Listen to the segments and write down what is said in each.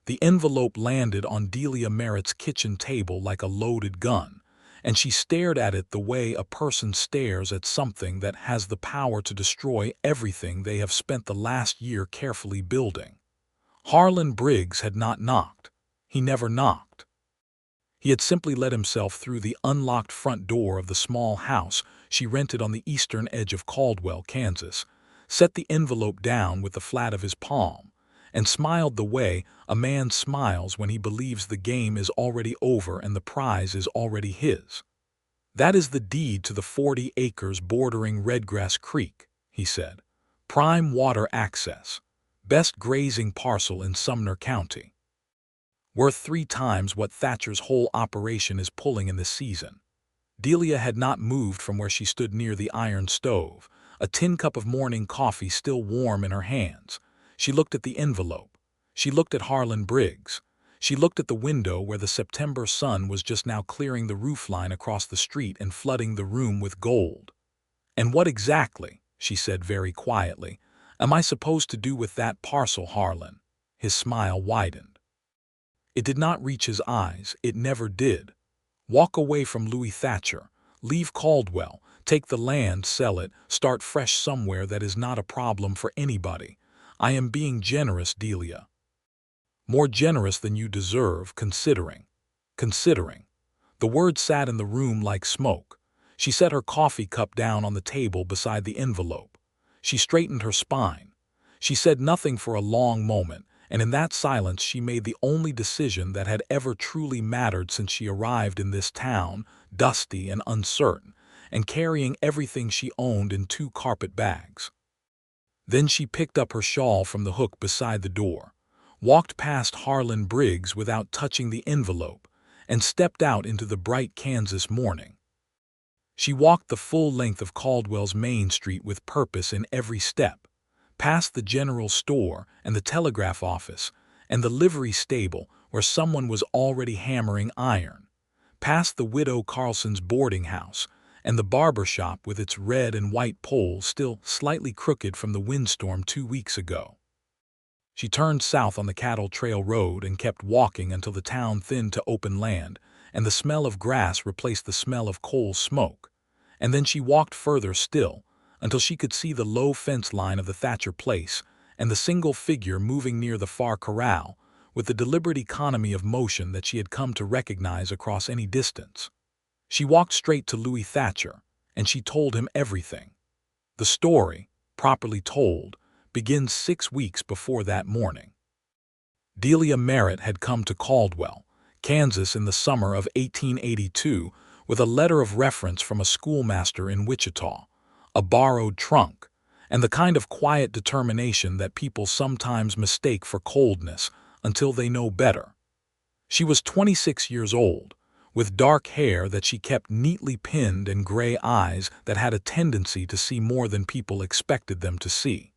The envelope landed on Delia Merritt's kitchen table like a loaded gun, and she stared at it the way a person stares at something that has the power to destroy everything they have spent the last year carefully building. Harlan Briggs had not knocked. He never knocked. He had simply let himself through the unlocked front door of the small house she rented on the eastern edge of Caldwell, Kansas, set the envelope down with the flat of his palm, and smiled the way a man smiles when he believes the game is already over and the prize is already his. "That is the deed to the 40 acres bordering Redgrass Creek," he said. "Prime water access. Best grazing parcel in Sumner County. Worth 3 times what Thatcher's whole operation is pulling in this season." Delia had not moved from where she stood near the iron stove, a tin cup of morning coffee still warm in her hands. She looked at the envelope. She looked at Harlan Briggs. She looked at the window where the September sun was just now clearing the roofline across the street and flooding the room with gold. "And what exactly," she said very quietly, "am I supposed to do with that parcel, Harlan?" His smile widened. It did not reach his eyes. It never did. "Walk away from Louis Thatcher. Leave Caldwell. Take the land, sell it, start fresh somewhere that is not a problem for anybody. I am being generous, Delia. More generous than you deserve, considering. Considering." The word sat in the room like smoke. She set her coffee cup down on the table beside the envelope. She straightened her spine. She said nothing for a long moment, and in that silence she made the only decision that had ever truly mattered since she arrived in this town, dusty and uncertain, and carrying everything she owned in 2 carpet bags. Then she picked up her shawl from the hook beside the door, walked past Harlan Briggs without touching the envelope, and stepped out into the bright Kansas morning. She walked the full length of Caldwell's Main Street with purpose in every step, past the general store and the telegraph office and the livery stable where someone was already hammering iron, past the widow Carlson's boarding house and the barber shop with its red and white poles still slightly crooked from the windstorm 2 weeks ago. She turned south on the Cattle Trail Road and kept walking until the town thinned to open land and the smell of grass replaced the smell of coal smoke, and then she walked further still until she could see the low fence line of the Thatcher place and the single figure moving near the far corral with the deliberate economy of motion that she had come to recognize across any distance. She walked straight to Louis Thatcher, and she told him everything. The story, properly told, begins 6 weeks before that morning. Delia Merritt had come to Caldwell, Kansas in the summer of 1882 with a letter of reference from a schoolmaster in Wichita, a borrowed trunk, and the kind of quiet determination that people sometimes mistake for coldness until they know better. She was 26 years old, with dark hair that she kept neatly pinned and gray eyes that had a tendency to see more than people expected them to see.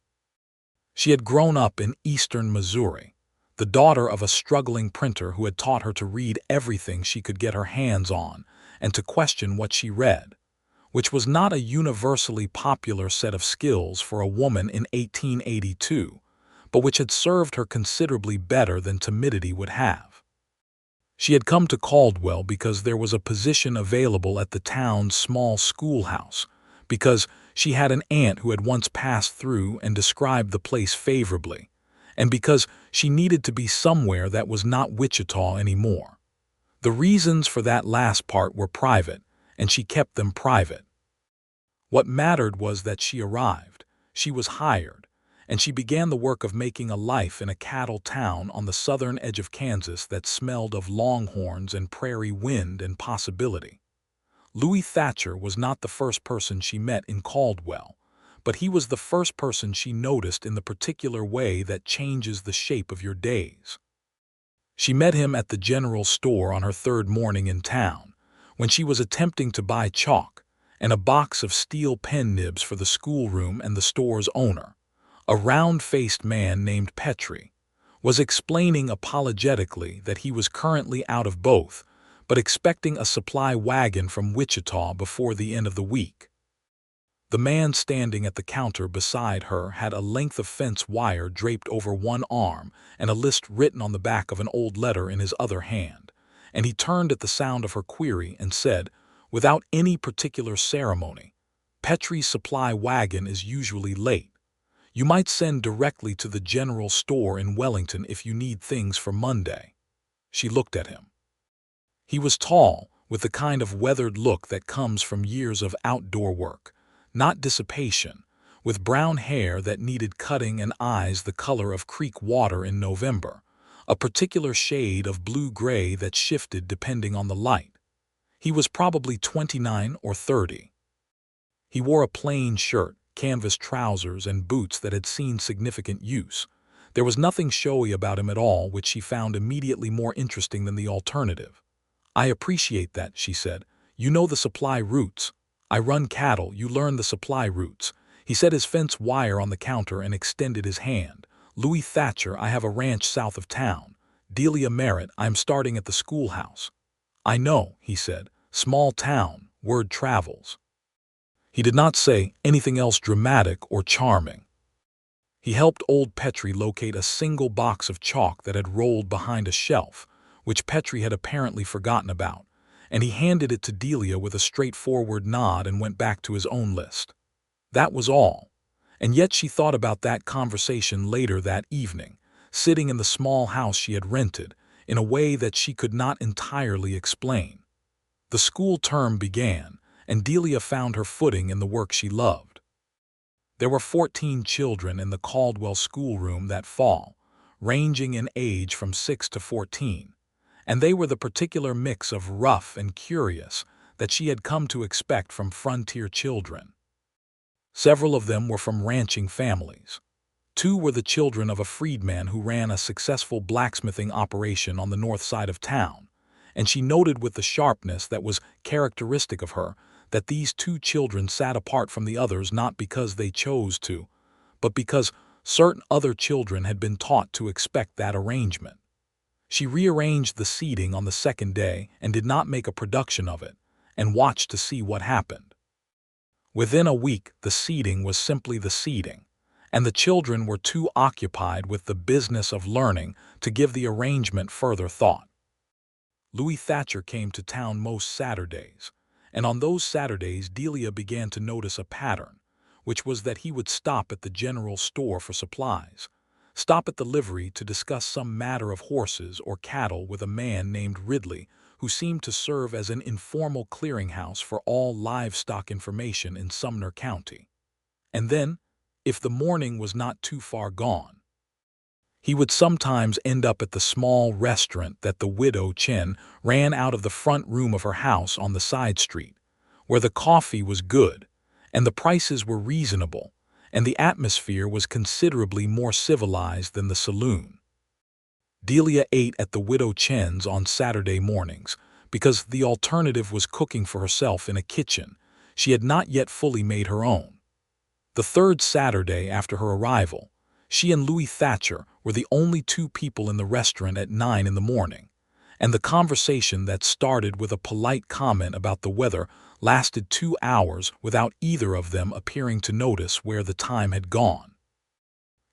She had grown up in eastern Missouri, the daughter of a struggling printer who had taught her to read everything she could get her hands on and to question what she read, which was not a universally popular set of skills for a woman in 1882, but which had served her considerably better than timidity would have. She had come to Caldwell because there was a position available at the town's small schoolhouse, because she had an aunt who had once passed through and described the place favorably, and because she needed to be somewhere that was not Wichita anymore. The reasons for that last part were private, and she kept them private. What mattered was that she arrived, she was hired, and she began the work of making a life in a cattle town on the southern edge of Kansas that smelled of longhorns and prairie wind and possibility. Louis Thatcher was not the first person she met in Caldwell, but he was the first person she noticed in the particular way that changes the shape of your days. She met him at the general store on her 3rd morning in town, when she was attempting to buy chalk and a box of steel pen nibs for the schoolroom, and the store's owner, a round-faced man named Petrie, was explaining apologetically that he was currently out of both, but expecting a supply wagon from Wichita before the end of the week. The man standing at the counter beside her had a length of fence wire draped over one arm and a list written on the back of an old letter in his other hand, and he turned at the sound of her query and said, without any particular ceremony, "Petrie's supply wagon is usually late. You might send directly to the general store in Wellington if you need things for Monday." She looked at him. He was tall, with the kind of weathered look that comes from years of outdoor work, not dissipation, with brown hair that needed cutting and eyes the color of creek water in November, a particular shade of blue-gray that shifted depending on the light. He was probably 29 or 30. He wore a plain shirt, canvas trousers, and boots that had seen significant use. There was nothing showy about him at all, which she found immediately more interesting than the alternative. "I appreciate that," she said. "You know the supply routes. I run cattle, you learn the supply routes." He set his fence wire on the counter and extended his hand. "Louis Thatcher, I have a ranch south of town. Delia Merritt, I am starting at the schoolhouse." "I know," he said. "Small town, word travels." He did not say anything else dramatic or charming. He helped old Petrie locate a single box of chalk that had rolled behind a shelf, which Petrie had apparently forgotten about, and he handed it to Delia with a straightforward nod and went back to his own list. That was all, and yet she thought about that conversation later that evening, sitting in the small house she had rented, in a way that she could not entirely explain. The school term began, and Delia found her footing in the work she loved. There were 14 children in the Caldwell schoolroom that fall, ranging in age from 6 to 14, and they were the particular mix of rough and curious that she had come to expect from frontier children. Several of them were from ranching families. 2 were the children of a freedman who ran a successful blacksmithing operation on the north side of town, and she noted with the sharpness that was characteristic of her that these 2 children sat apart from the others not because they chose to, but because certain other children had been taught to expect that arrangement. She rearranged the seating on the second day and did not make a production of it, and watched to see what happened. Within a week, the seating was simply the seating, and the children were too occupied with the business of learning to give the arrangement further thought. Louis Thatcher came to town most Saturdays, and on those Saturdays Delia began to notice a pattern, which was that he would stop at the general store for supplies, stop at the livery to discuss some matter of horses or cattle with a man named Ridley, who seemed to serve as an informal clearinghouse for all livestock information in Sumner County. And then, if the morning was not too far gone, he would sometimes end up at the small restaurant that the widow Chen ran out of the front room of her house on the side street, where the coffee was good, and the prices were reasonable, and the atmosphere was considerably more civilized than the saloon. Delia ate at the widow Chen's on Saturday mornings, because the alternative was cooking for herself in a kitchen she had not yet fully made her own. The third Saturday after her arrival, she and Louis Thatcher were the only 2 people in the restaurant at 9 in the morning, and the conversation that started with a polite comment about the weather lasted 2 hours without either of them appearing to notice where the time had gone.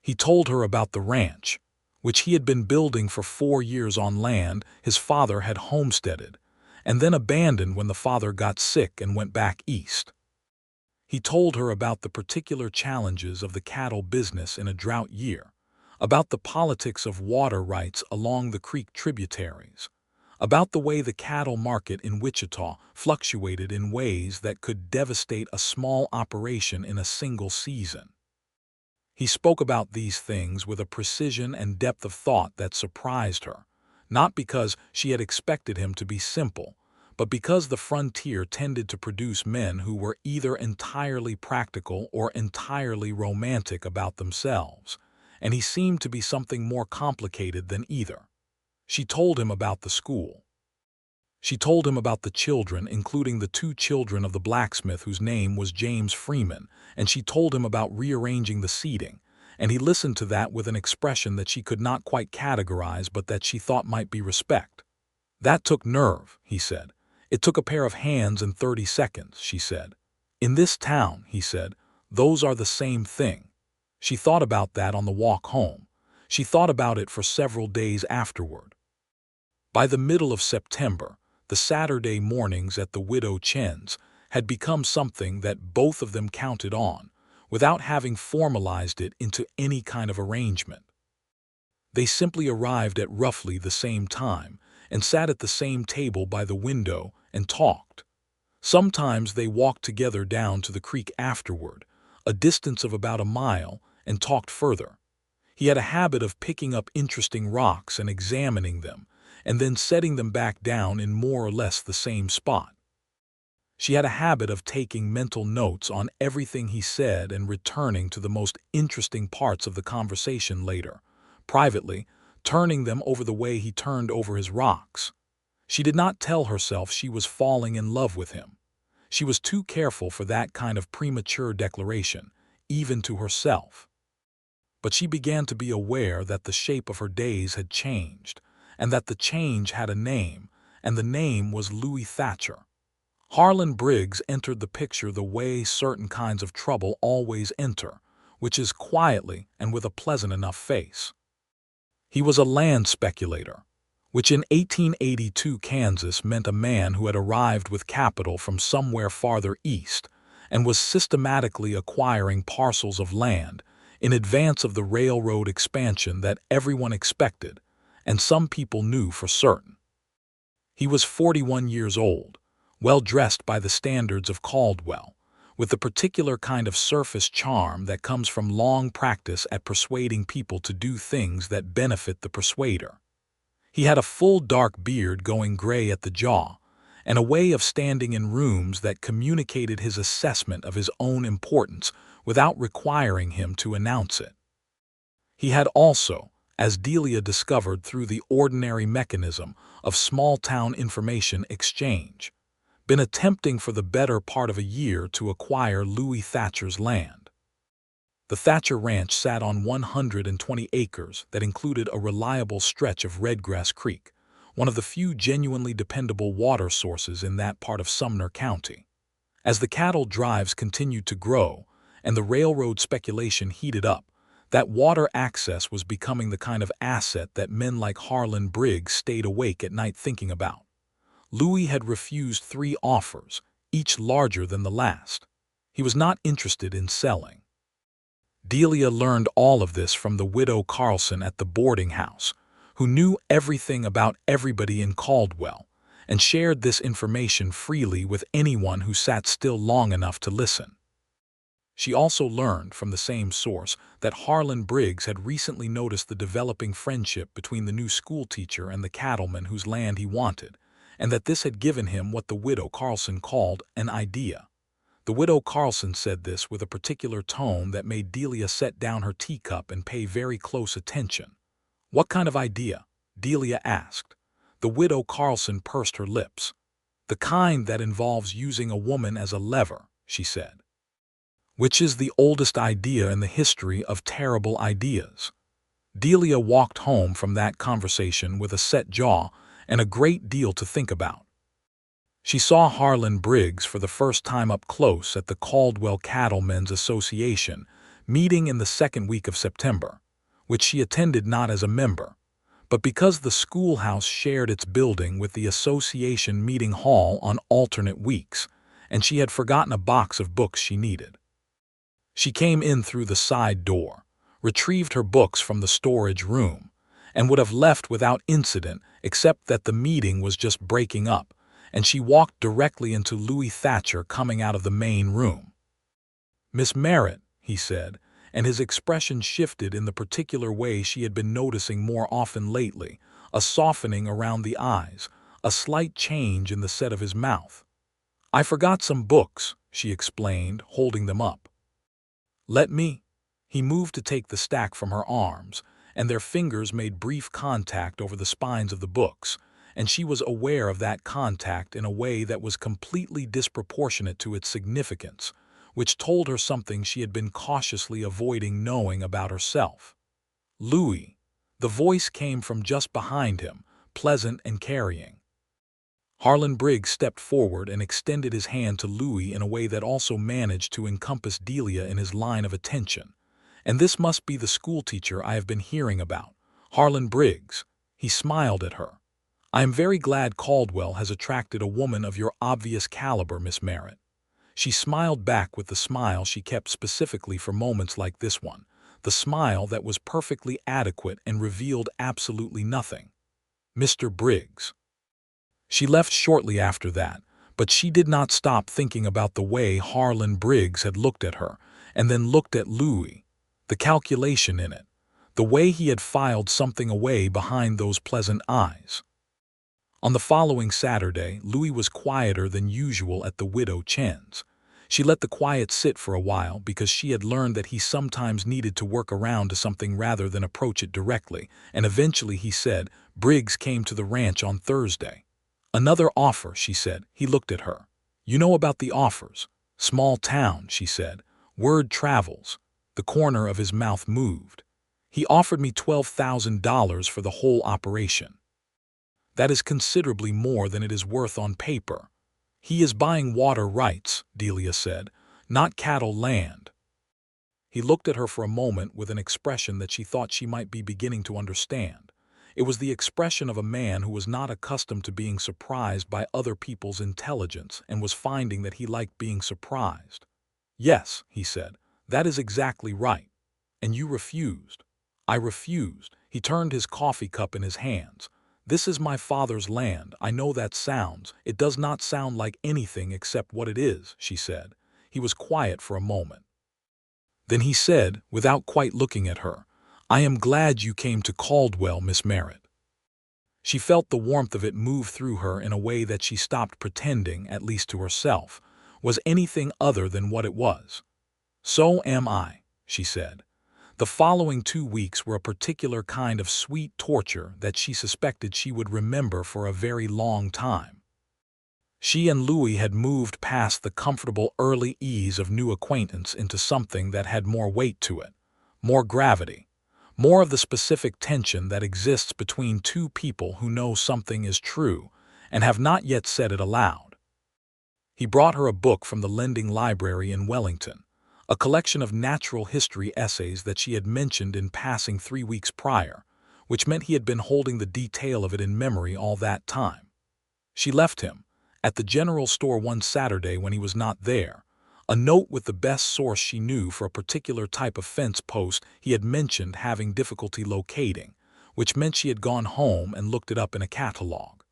He told her about the ranch, which he had been building for 4 years on land his father had homesteaded, and then abandoned when the father got sick and went back east. He told her about the particular challenges of the cattle business in a drought year, about the politics of water rights along the creek tributaries, about the way the cattle market in Wichita fluctuated in ways that could devastate a small operation in a single season. He spoke about these things with a precision and depth of thought that surprised her, not because she had expected him to be simple, but because the frontier tended to produce men who were either entirely practical or entirely romantic about themselves, and he seemed to be something more complicated than either. She told him about the school. She told him about the children, including the 2 children of the blacksmith whose name was James Freeman, and she told him about rearranging the seating, and he listened to that with an expression that she could not quite categorize but that she thought might be respect. "That took nerve," he said. "It took a pair of hands and 30 seconds, she said. "In this town," he said, "those are the same thing." She thought about that on the walk home. She thought about it for several days afterward. By the middle of September, the Saturday mornings at the Widow Chen's had become something that both of them counted on, without having formalized it into any kind of arrangement. They simply arrived at roughly the same time and sat at the same table by the window and talked. Sometimes they walked together down to the creek afterward, a distance of about a mile, and talked further. He had a habit of picking up interesting rocks and examining them, and then setting them back down in more or less the same spot. She had a habit of taking mental notes on everything he said and returning to the most interesting parts of the conversation later, privately, turning them over the way he turned over his rocks. She did not tell herself she was falling in love with him. She was too careful for that kind of premature declaration, even to herself. But she began to be aware that the shape of her days had changed, and that the change had a name, and the name was Louis Thatcher. Harlan Briggs entered the picture the way certain kinds of trouble always enter, which is quietly and with a pleasant enough face. He was a land speculator, which in 1882 Kansas meant a man who had arrived with capital from somewhere farther east and was systematically acquiring parcels of land in advance of the railroad expansion that everyone expected and some people knew for certain. He was 41 years old, well dressed by the standards of Caldwell, with the particular kind of surface charm that comes from long practice at persuading people to do things that benefit the persuader. He had a full dark beard going gray at the jaw, and a way of standing in rooms that communicated his assessment of his own importance without requiring him to announce it. He had also, as Delia discovered through the ordinary mechanism of small-town information exchange, been attempting for the better part of a year to acquire Louis Thatcher's land. The Thatcher Ranch sat on 120 acres that included a reliable stretch of Redgrass Creek, one of the few genuinely dependable water sources in that part of Sumner County. As the cattle drives continued to grow and the railroad speculation heated up, that water access was becoming the kind of asset that men like Harlan Briggs stayed awake at night thinking about. Louis had refused 3 offers, each larger than the last. He was not interested in selling. Delia learned all of this from the widow Carlson at the boarding house, who knew everything about everybody in Caldwell and shared this information freely with anyone who sat still long enough to listen. She also learned from the same source that Harlan Briggs had recently noticed the developing friendship between the new schoolteacher and the cattleman whose land he wanted, and that this had given him what the widow Carlson called an idea. The widow Carlson said this with a particular tone that made Delia set down her teacup and pay very close attention. "What kind of idea?" Delia asked. The widow Carlson pursed her lips. "The kind that involves using a woman as a lever," she said. "Which is the oldest idea in the history of terrible ideas." Delia walked home from that conversation with a set jaw and a great deal to think about. She saw Harlan Briggs for the first time up close at the Caldwell Cattlemen's Association meeting in the second week of September, which she attended not as a member, but because the schoolhouse shared its building with the association meeting hall on alternate weeks, and she had forgotten a box of books she needed. She came in through the side door, retrieved her books from the storage room, and would have left without incident except that the meeting was just breaking up, and she walked directly into Louis Thatcher coming out of the main room. "Miss Merritt," he said, and his expression shifted in the particular way she had been noticing more often lately, a softening around the eyes, a slight change in the set of his mouth. "I forgot some books," she explained, holding them up. "Let me." He moved to take the stack from her arms, and their fingers made brief contact over the spines of the books, and she was aware of that contact in a way that was completely disproportionate to its significance, which told her something she had been cautiously avoiding knowing about herself. "Louis." The voice came from just behind him, pleasant and carrying. Harlan Briggs stepped forward and extended his hand to Louis in a way that also managed to encompass Delia in his line of attention. "And this must be the schoolteacher I have been hearing about, Harlan Briggs." He smiled at her. "I am very glad Caldwell has attracted a woman of your obvious caliber, Miss Merritt." She smiled back with the smile she kept specifically for moments like this one, the smile that was perfectly adequate and revealed absolutely nothing. "Mr. Briggs." She left shortly after that, but she did not stop thinking about the way Harlan Briggs had looked at her, and then looked at Louis. The calculation in it. The way he had filed something away behind those pleasant eyes. On the following Saturday, Louis was quieter than usual at the widow Chen's. She let the quiet sit for a while because she had learned that he sometimes needed to work around to something rather than approach it directly, and eventually he said, "Briggs came to the ranch on Thursday." "Another offer," she said. He looked at her. "You know about the offers." "Small town," she said. "Word travels." The corner of his mouth moved. "He offered me $12,000 for the whole operation." "That is considerably more than it is worth on paper." "He is buying water rights," Delia said, "not cattle land." He looked at her for a moment with an expression that she thought she might be beginning to understand. It was the expression of a man who was not accustomed to being surprised by other people's intelligence and was finding that he liked being surprised. "Yes," he said, "that is exactly right." "And you refused." "I refused." He turned his coffee cup in his hands. "This is my father's land. I know that sounds. It does not sound like anything except what it is," she said. He was quiet for a moment. Then he said, without quite looking at her, "I am glad you came to Caldwell, Miss Merritt." She felt the warmth of it move through her in a way that she stopped pretending, at least to herself, was anything other than what it was. "So am I," she said. The following 2 weeks were a particular kind of sweet torture that she suspected she would remember for a very long time. She and Louis had moved past the comfortable early ease of new acquaintance into something that had more weight to it, more gravity, more of the specific tension that exists between two people who know something is true and have not yet said it aloud. He brought her a book from the lending library in Wellington, a collection of natural history essays that she had mentioned in passing 3 weeks prior, which meant he had been holding the detail of it in memory all that time. She left him, at the general store one Saturday when he was not there, a note with the best source she knew for a particular type of fence post he had mentioned having difficulty locating, which meant she had gone home and looked it up in a catalog.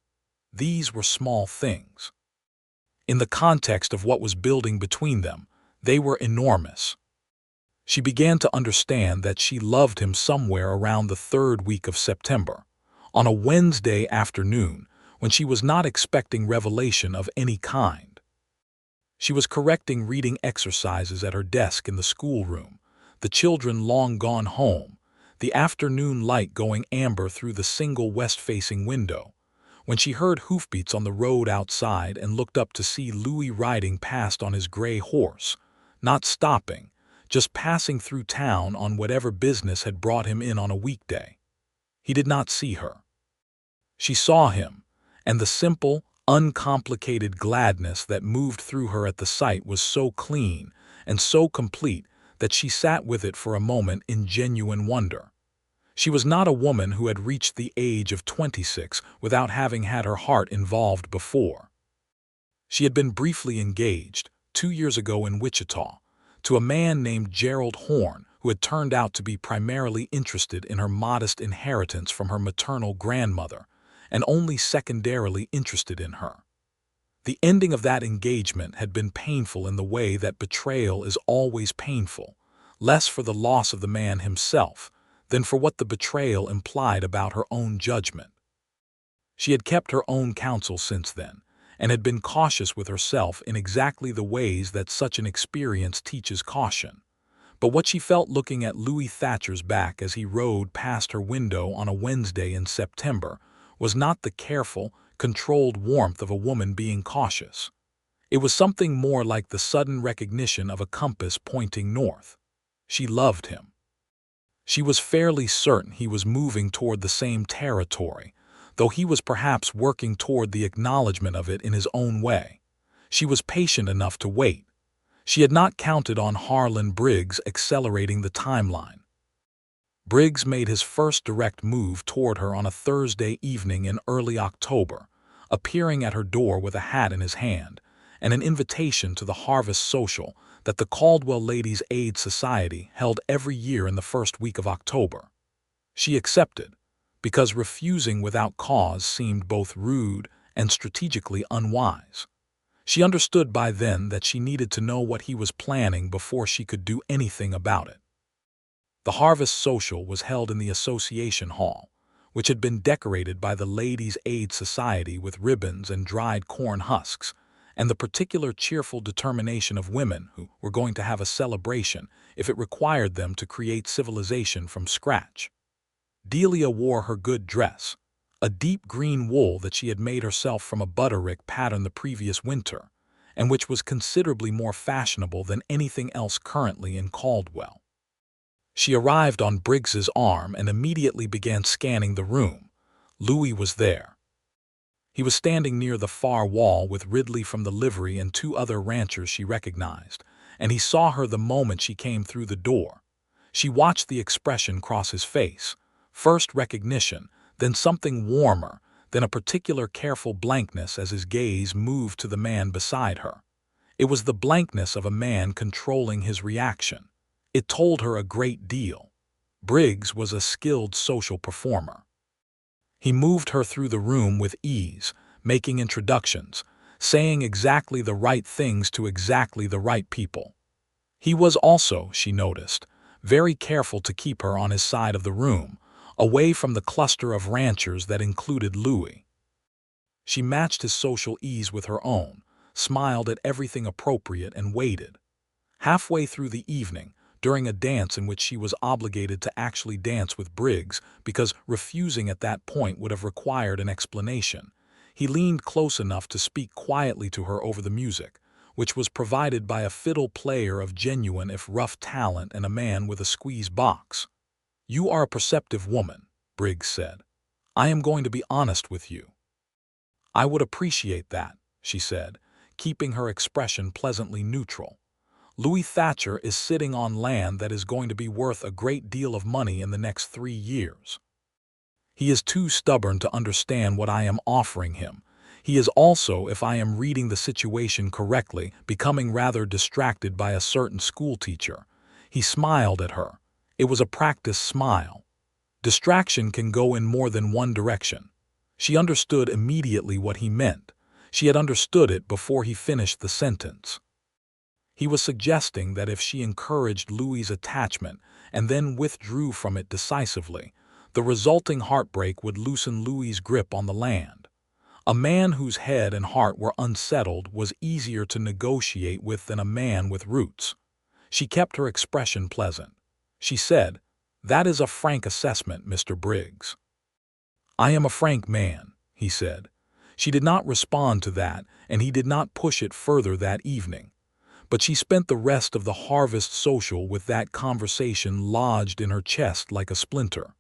These were small things. In the context of what was building between them, they were enormous. She began to understand that she loved him somewhere around the 3rd week of September, on a Wednesday afternoon when she was not expecting revelation of any kind. She was correcting reading exercises at her desk in the schoolroom, the children long gone home, the afternoon light going amber through the single west-facing window, when she heard hoofbeats on the road outside and looked up to see Louis riding past on his gray horse, not stopping, just passing through town on whatever business had brought him in on a weekday. He did not see her. She saw him, and the simple, uncomplicated gladness that moved through her at the sight was so clean and so complete that she sat with it for a moment in genuine wonder. She was not a woman who had reached the age of 26 without having had her heart involved before. She had been briefly engaged, 2 years ago in Wichita, to a man named Gerald Horn, who had turned out to be primarily interested in her modest inheritance from her maternal grandmother, and only secondarily interested in her. The ending of that engagement had been painful in the way that betrayal is always painful, less for the loss of the man himself than for what the betrayal implied about her own judgment. She had kept her own counsel since then, and had been cautious with herself in exactly the ways that such an experience teaches caution. But what she felt looking at Louis Thatcher's back as he rode past her window on a Wednesday in September was not the careful, controlled warmth of a woman being cautious. It was something more like the sudden recognition of a compass pointing north. She loved him. She was fairly certain he was moving toward the same territory, though he was perhaps working toward the acknowledgement of it in his own way. She was patient enough to wait. She had not counted on Harlan Briggs accelerating the timeline. Briggs made his first direct move toward her on a Thursday evening in early October, appearing at her door with a hat in his hand and an invitation to the harvest social that the Caldwell Ladies' Aid Society held every year in the first week of October. She accepted, because refusing without cause seemed both rude and strategically unwise. She understood by then that she needed to know what he was planning before she could do anything about it. The harvest social was held in the Association Hall, which had been decorated by the Ladies' Aid Society with ribbons and dried corn husks, and the particular cheerful determination of women who were going to have a celebration if it required them to create civilization from scratch. Delia wore her good dress, a deep green wool that she had made herself from a butterick pattern the previous winter, and which was considerably more fashionable than anything else currently in Caldwell. She arrived on Briggs's arm and immediately began scanning the room. Louis was there. He was standing near the far wall with Ridley from the livery and two other ranchers she recognized, and he saw her the moment she came through the door. She watched the expression cross his face, first recognition, then something warmer, then a particular careful blankness as his gaze moved to the man beside her. It was the blankness of a man controlling his reaction. It told her a great deal. Briggs was a skilled social performer. He moved her through the room with ease, making introductions, saying exactly the right things to exactly the right people. He was also, she noticed, very careful to keep her on his side of the room, away from the cluster of ranchers that included Louis. She matched his social ease with her own, smiled at everything appropriate, and waited. Halfway through the evening, during a dance in which she was obligated to actually dance with Briggs because refusing at that point would have required an explanation, he leaned close enough to speak quietly to her over the music, which was provided by a fiddle player of genuine if rough talent and a man with a squeeze box. "You are a perceptive woman," Briggs said. "I am going to be honest with you." "I would appreciate that," she said, keeping her expression pleasantly neutral. "Louis Thatcher is sitting on land that is going to be worth a great deal of money in the next 3 years. He is too stubborn to understand what I am offering him. He is also, if I am reading the situation correctly, becoming rather distracted by a certain schoolteacher." He smiled at her. It was a practiced smile. Distraction can go in more than one direction. She understood immediately what he meant. She had understood it before he finished the sentence. He was suggesting that if she encouraged Louis's attachment and then withdrew from it decisively, the resulting heartbreak would loosen Louis's grip on the land. A man whose head and heart were unsettled was easier to negotiate with than a man with roots. She kept her expression pleasant. She said, "That is a frank assessment, Mr. Briggs." "I am a frank man," he said. She did not respond to that, and he did not push it further that evening. But she spent the rest of the harvest social with that conversation lodged in her chest like a splinter.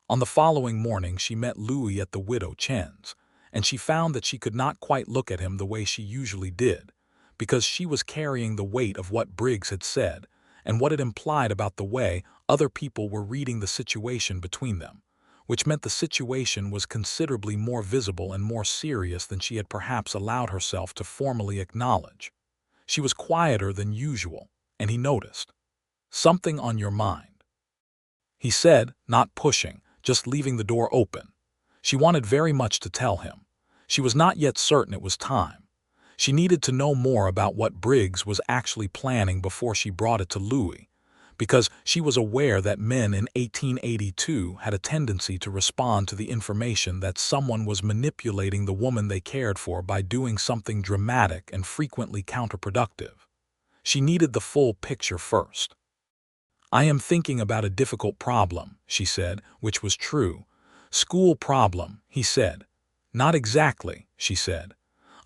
On the following morning she met Louis at the Widow Chen's, and she found that she could not quite look at him the way she usually did, because she was carrying the weight of what Briggs had said and what it implied about the way other people were reading the situation between them, which meant the situation was considerably more visible and more serious than she had perhaps allowed herself to formally acknowledge. She was quieter than usual, and he noticed. "Something on your mind," he said, not pushing, just leaving the door open. She wanted very much to tell him. She was not yet certain it was time. She needed to know more about what Briggs was actually planning before she brought it to Louis, because she was aware that men in 1882 had a tendency to respond to the information that someone was manipulating the woman they cared for by doing something dramatic and frequently counterproductive. She needed the full picture first. "I am thinking about a difficult problem," she said, which was true. "School problem," he said. "Not exactly," she said.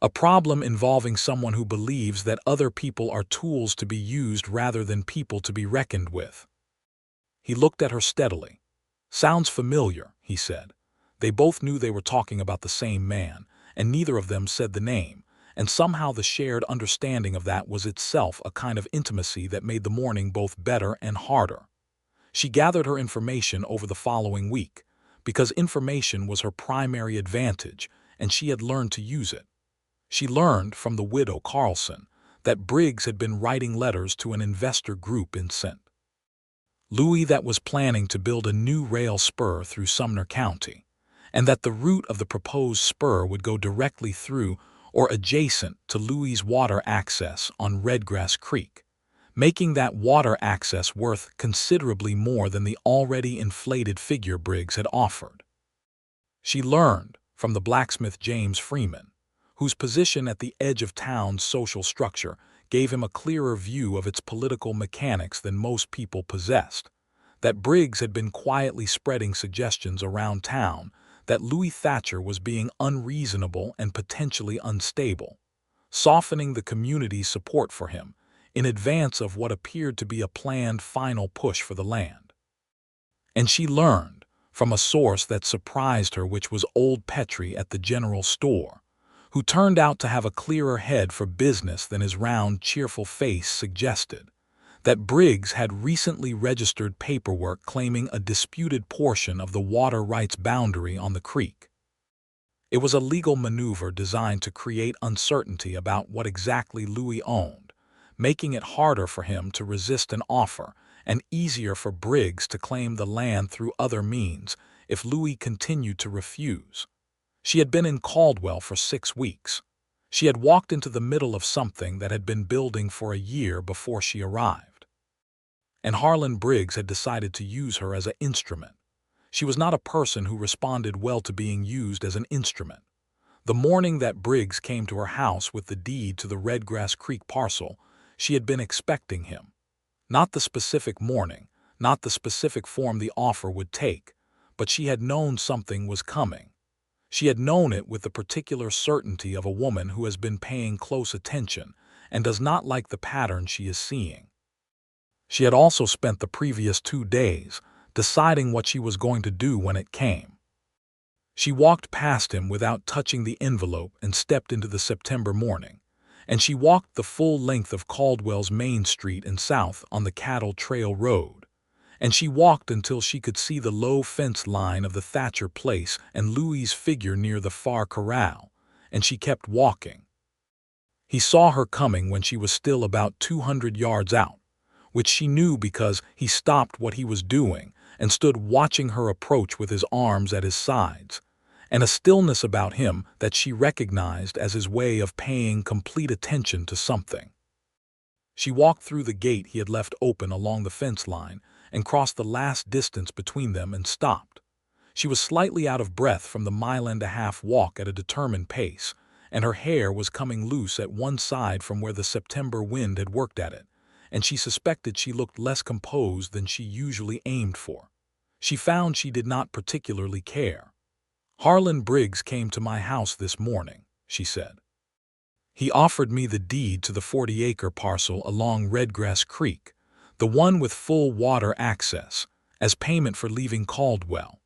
"A problem involving someone who believes that other people are tools to be used rather than people to be reckoned with." He looked at her steadily. "Sounds familiar," he said. They both knew they were talking about the same man, and neither of them said the name, and somehow the shared understanding of that was itself a kind of intimacy that made the morning both better and harder. She gathered her information over the following week, because information was her primary advantage, and she had learned to use it. She learned from the widow Carlson that Briggs had been writing letters to an investor group in St. Louis that was planning to build a new rail spur through Sumner County, and that the route of the proposed spur would go directly through or adjacent to Louis's water access on Redgrass Creek, making that water access worth considerably more than the already inflated figure Briggs had offered. She learned from the blacksmith James Freeman, whose position at the edge of town's social structure gave him a clearer view of its political mechanics than most people possessed, that Briggs had been quietly spreading suggestions around town that Louis Thatcher was being unreasonable and potentially unstable, softening the community's support for him in advance of what appeared to be a planned final push for the land. And she learned from a source that surprised her, which was old Petrie at the general store, who turned out to have a clearer head for business than his round, cheerful face suggested, that Briggs had recently registered paperwork claiming a disputed portion of the water rights boundary on the creek. It was a legal maneuver designed to create uncertainty about what exactly Louis owned, making it harder for him to resist an offer and easier for Briggs to claim the land through other means if Louis continued to refuse. She had been in Caldwell for 6 weeks. She had walked into the middle of something that had been building for a year before she arrived. And Harlan Briggs had decided to use her as an instrument. She was not a person who responded well to being used as an instrument. The morning that Briggs came to her house with the deed to the Redgrass Creek parcel, she had been expecting him. Not the specific morning, not the specific form the offer would take, but she had known something was coming. She had known it with the particular certainty of a woman who has been paying close attention and does not like the pattern she is seeing. She had also spent the previous 2 days deciding what she was going to do when it came. She walked past him without touching the envelope and stepped into the September morning, and she walked the full length of Caldwell's Main Street and south on the Cattle Trail Road, and she walked until she could see the low fence line of the Thatcher place and Louis's figure near the far corral, and she kept walking. He saw her coming when she was still about 200 yards out, which she knew because he stopped what he was doing and stood watching her approach with his arms at his sides, and a stillness about him that she recognized as his way of paying complete attention to something. She walked through the gate he had left open along the fence line and crossed the last distance between them and stopped. She was slightly out of breath from the mile-and-a-half walk at a determined pace, and her hair was coming loose at one side from where the September wind had worked at it, and she suspected she looked less composed than she usually aimed for. She found she did not particularly care. "Harlan Briggs came to my house this morning," she said. "He offered me the deed to the 40-acre parcel along Redgrass Creek, the one with full water access, as payment for leaving Caldwell.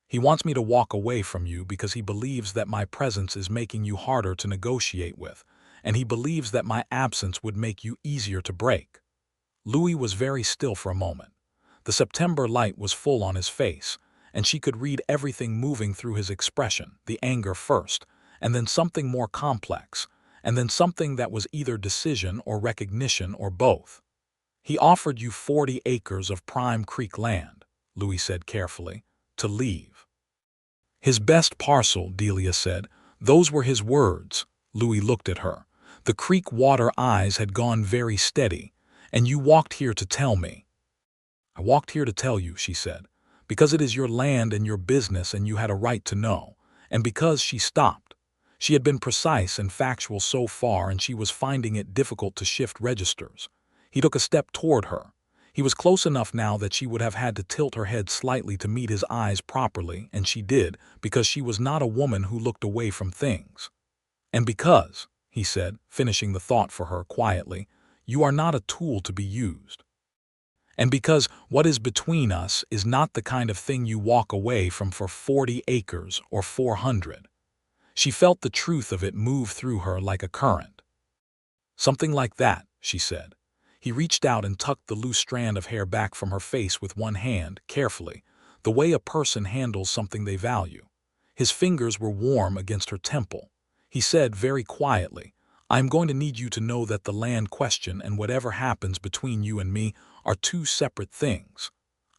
He wants me to walk away from you because he believes that my presence is making you harder to negotiate with, and he believes that my absence would make you easier to break." Louis was very still for a moment. The September light was full on his face, and she could read everything moving through his expression, the anger first, and then something more complex, and then something that was either decision or recognition or both. "He offered you 40 acres of prime creek land," Louis said carefully, "to leave." "His best parcel," Delia said. Those were his words. Louis looked at her. The creek water eyes had gone very steady. "And you walked here to tell me." "I walked here to tell you," she said, "because it is your land and your business and you had a right to know, and because," she stopped. She had been precise and factual so far, and she was finding it difficult to shift registers. He took a step toward her. He was close enough now that she would have had to tilt her head slightly to meet his eyes properly, and she did, because she was not a woman who looked away from things. "And because," he said, finishing the thought for her quietly, "you are not a tool to be used." And because what is between us is not the kind of thing you walk away from for 40 acres or 400. She felt the truth of it move through her like a current. Something like that, she said. He reached out and tucked the loose strand of hair back from her face with one hand, carefully, the way a person handles something they value. His fingers were warm against her temple. He said very quietly, "I'm going to need you to know that the land question and whatever happens between you and me are two separate things.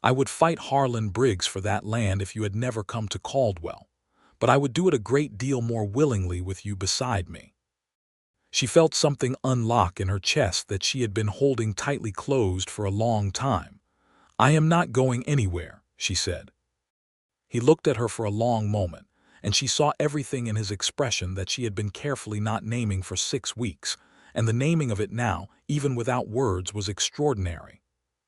I would fight Harlan Briggs for that land if you had never come to Caldwell, but I would do it a great deal more willingly with you beside me." She felt something unlock in her chest that she had been holding tightly closed for a long time. "I am not going anywhere," she said. He looked at her for a long moment, and she saw everything in his expression that she had been carefully not naming for 6 weeks, and the naming of it now, even without words, was extraordinary.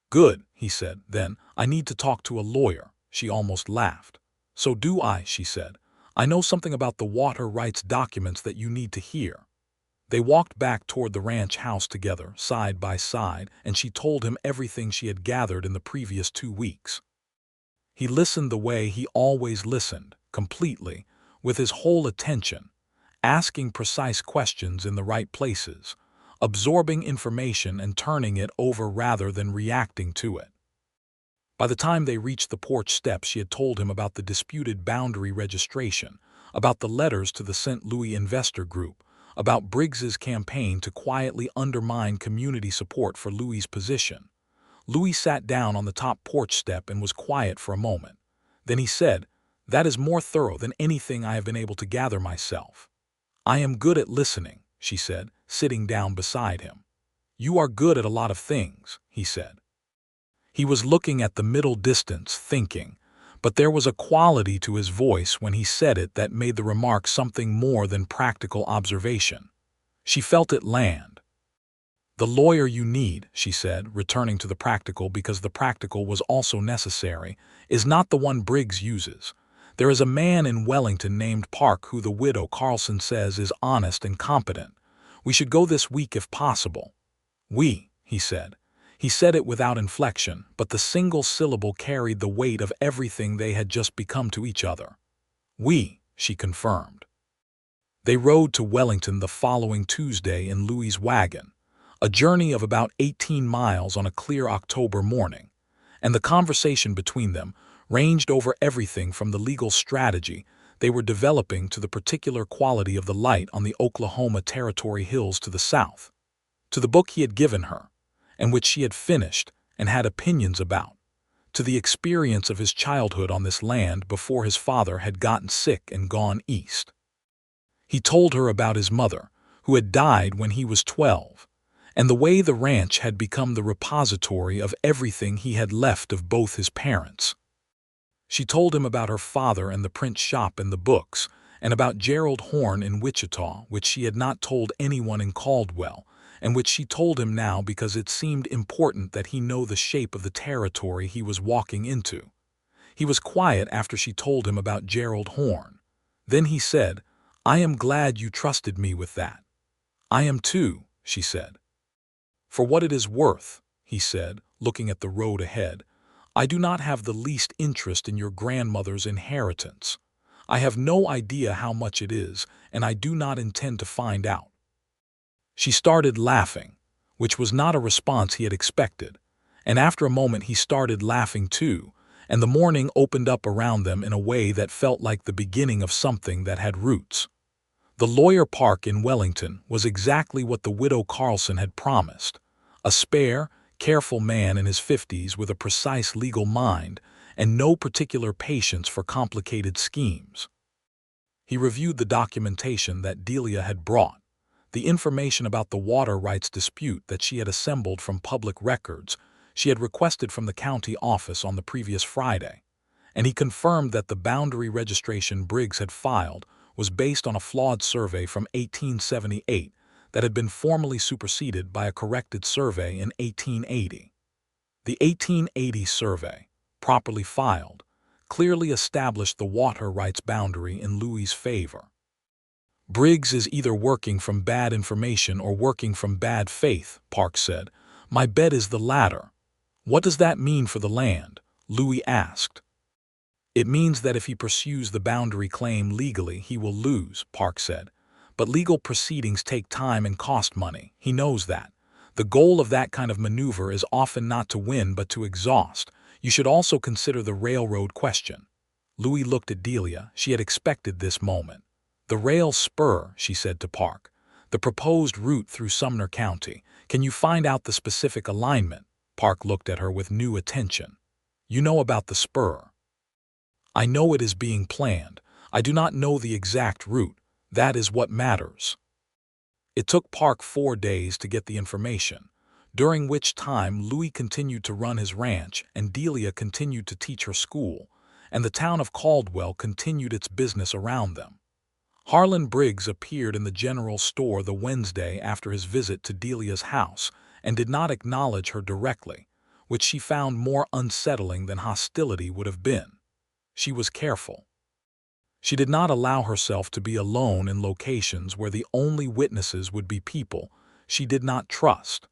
"Good," he said, "then I need to talk to a lawyer." She almost laughed. "So do I," she said. "I know something about the water rights documents that you need to hear." They walked back toward the ranch house together, side by side, and she told him everything she had gathered in the previous 2 weeks. He listened the way he always listened, completely, with his whole attention, asking precise questions in the right places, absorbing information and turning it over rather than reacting to it. By the time they reached the porch steps, she had told him about the disputed boundary registration, about the letters to the St. Louis investor group, about Briggs's campaign to quietly undermine community support for Louis's position. Louis sat down on the top porch step and was quiet for a moment. Then he said, "That is more thorough than anything I have been able to gather myself." "I am good at listening," she said, sitting down beside him. "You are good at a lot of things," he said. He was looking at the middle distance, thinking, but there was a quality to his voice when he said it that made the remark something more than practical observation. She felt it land. "The lawyer you need," she said, returning to the practical because the practical was also necessary, "is not the one Briggs uses. There is a man in Wellington named Park who the widow Carlson says is honest and competent. We should go this week if possible." "We," he said. He said it without inflection, but the single syllable carried the weight of everything they had just become to each other. "We," she confirmed. They rode to Wellington the following Tuesday in Louis's wagon, a journey of about 18 miles on a clear October morning, and the conversation between them ranged over everything from the legal strategy they were developing to the particular quality of the light on the Oklahoma Territory hills to the south, to the book he had given her, and which she had finished and had opinions about, to the experience of his childhood on this land before his father had gotten sick and gone east. He told her about his mother, who had died when he was 12, and the way the ranch had become the repository of everything he had left of both his parents. She told him about her father and the print shop and the books, and about Gerald Horne in Wichita, which she had not told anyone in Caldwell, and which she told him now because it seemed important that he know the shape of the territory he was walking into. He was quiet after she told him about Gerald Horne. Then he said, "I am glad you trusted me with that." "I am too," she said. "For what it is worth," he said, looking at the road ahead, "I do not have the least interest in your grandmother's inheritance. I have no idea how much it is, and I do not intend to find out." She started laughing, which was not a response he had expected, and after a moment he started laughing too, and the morning opened up around them in a way that felt like the beginning of something that had roots. The lawyer Park in Wellington was exactly what the widow Carlson had promised, a spare, careful man in his 50s with a precise legal mind and no particular patience for complicated schemes. He reviewed the documentation that Delia had brought, the information about the water rights dispute that she had assembled from public records she had requested from the county office on the previous Friday, and he confirmed that the boundary registration Briggs had filed was based on a flawed survey from 1878 that had been formally superseded by a corrected survey in 1880. The 1880 survey, properly filed, clearly established the water rights boundary in Louis's favor. "Briggs is either working from bad information or working from bad faith," Park said. "My bet is the latter. "What does that mean for the land?" Louis asked. "It means that if he pursues the boundary claim legally, he will lose," Park said. "But legal proceedings take time and cost money. He knows that. The goal of that kind of maneuver is often not to win but to exhaust. You should also consider the railroad question." Louis looked at Delia. She had expected this moment. "The rail spur," she said to Park. "The proposed route through Sumner County. Can you find out the specific alignment?" Park looked at her with new attention. "You know about the spur." "I know it is being planned. I do not know the exact route. That is what matters." It took Park 4 days to get the information, during which time Louis continued to run his ranch and Delia continued to teach her school, and the town of Caldwell continued its business around them. Harlan Briggs appeared in the general store the Wednesday after his visit to Delia's house and did not acknowledge her directly, which she found more unsettling than hostility would have been. She was careful. She did not allow herself to be alone in locations where the only witnesses would be people she did not trust.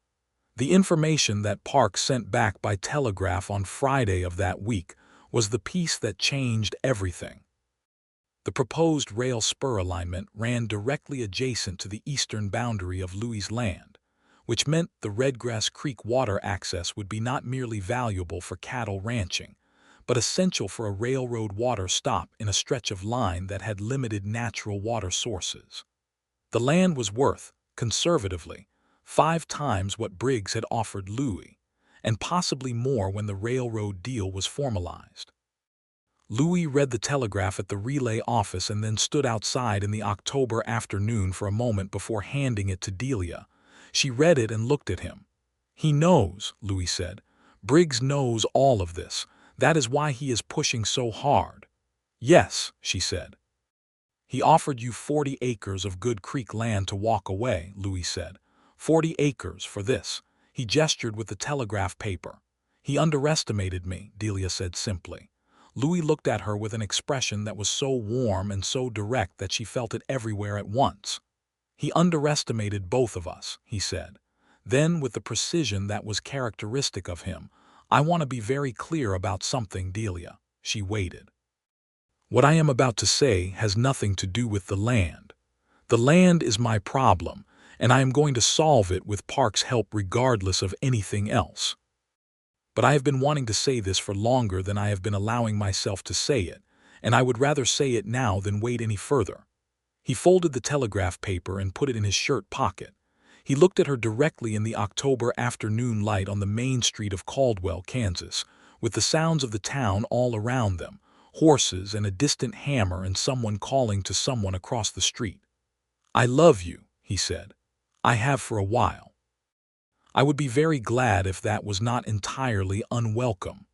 The information that Park sent back by telegraph on Friday of that week was the piece that changed everything. The proposed rail spur alignment ran directly adjacent to the eastern boundary of Louis's land, which meant the Redgrass Creek water access would be not merely valuable for cattle ranching, but essential for a railroad water stop in a stretch of line that had limited natural water sources. The land was worth, conservatively, 5 times what Briggs had offered Louis, and possibly more when the railroad deal was formalized. Louis read the telegraph at the relay office and then stood outside in the October afternoon for a moment before handing it to Delia. She read it and looked at him. "He knows," Louis said. "Briggs knows all of this. That is why he is pushing so hard." "Yes," she said. "He offered you 40 acres of Good Creek land to walk away," Louis said. 40 acres for this." He gestured with the telegraph paper. "He underestimated me," Delia said simply. Louis looked at her with an expression that was so warm and so direct that she felt it everywhere at once. "He underestimated both of us," he said. Then, with the precision that was characteristic of him, "I want to be very clear about something, Delia." She waited. "What I am about to say has nothing to do with the land. The land is my problem, and I am going to solve it with Park's help regardless of anything else. But I have been wanting to say this for longer than I have been allowing myself to say it, and I would rather say it now than wait any further." He folded the telegraph paper and put it in his shirt pocket. He looked at her directly in the October afternoon light on the main street of Caldwell, Kansas, with the sounds of the town all around them, horses and a distant hammer and someone calling to someone across the street. "I love you," he said. "I have for a while. I would be very glad if that was not entirely unwelcome."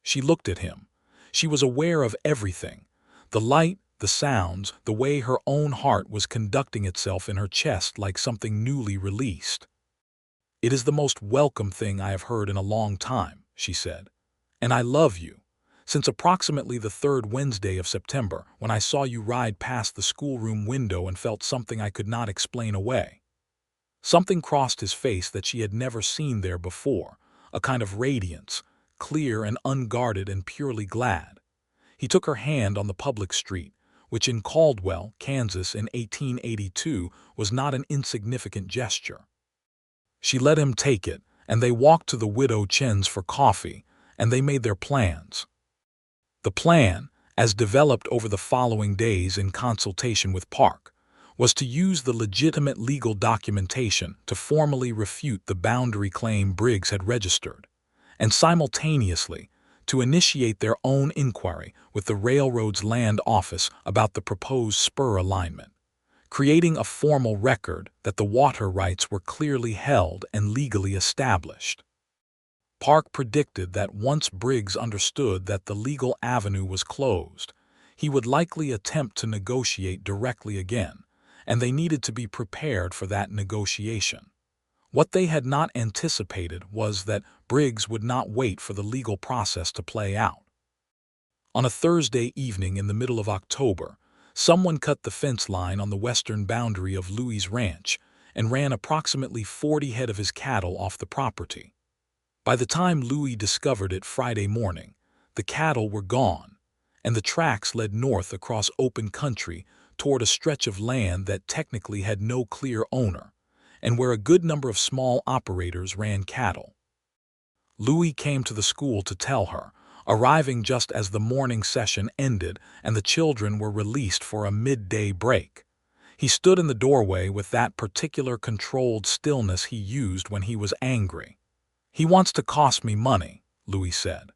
She looked at him. She was aware of everything, the light, the sounds, the way her own heart was conducting itself in her chest like something newly released. "It is the most welcome thing I have heard in a long time," she said. "And I love you. Since approximately the 3rd Wednesday of September, when I saw you ride past the schoolroom window and felt something I could not explain away." Something crossed his face that she had never seen there before, a kind of radiance, clear and unguarded and purely glad. He took her hand on the public street, which in Caldwell, Kansas in 1882 was not an insignificant gesture. She let him take it, and they walked to the Widow Chen's for coffee, and they made their plans. The plan, as developed over the following days in consultation with Park, was to use the legitimate legal documentation to formally refute the boundary claim Briggs had registered, and simultaneously to initiate their own inquiry with the railroad's land office about the proposed spur alignment, creating a formal record that the water rights were clearly held and legally established. Park predicted that once Briggs understood that the legal avenue was closed, he would likely attempt to negotiate directly again, and they needed to be prepared for that negotiation. What they had not anticipated was that Briggs would not wait for the legal process to play out. On a Thursday evening in the middle of October, someone cut the fence line on the western boundary of Louis's ranch and ran approximately 40 head of his cattle off the property. By the time Louis discovered it Friday morning, the cattle were gone, and the tracks led north across open country toward a stretch of land that technically had no clear owner, and where a good number of small operators ran cattle. Louis came to the school to tell her, arriving just as the morning session ended and the children were released for a midday break. He stood in the doorway with that particular controlled stillness he used when he was angry. "He wants to cost me money," Louis said.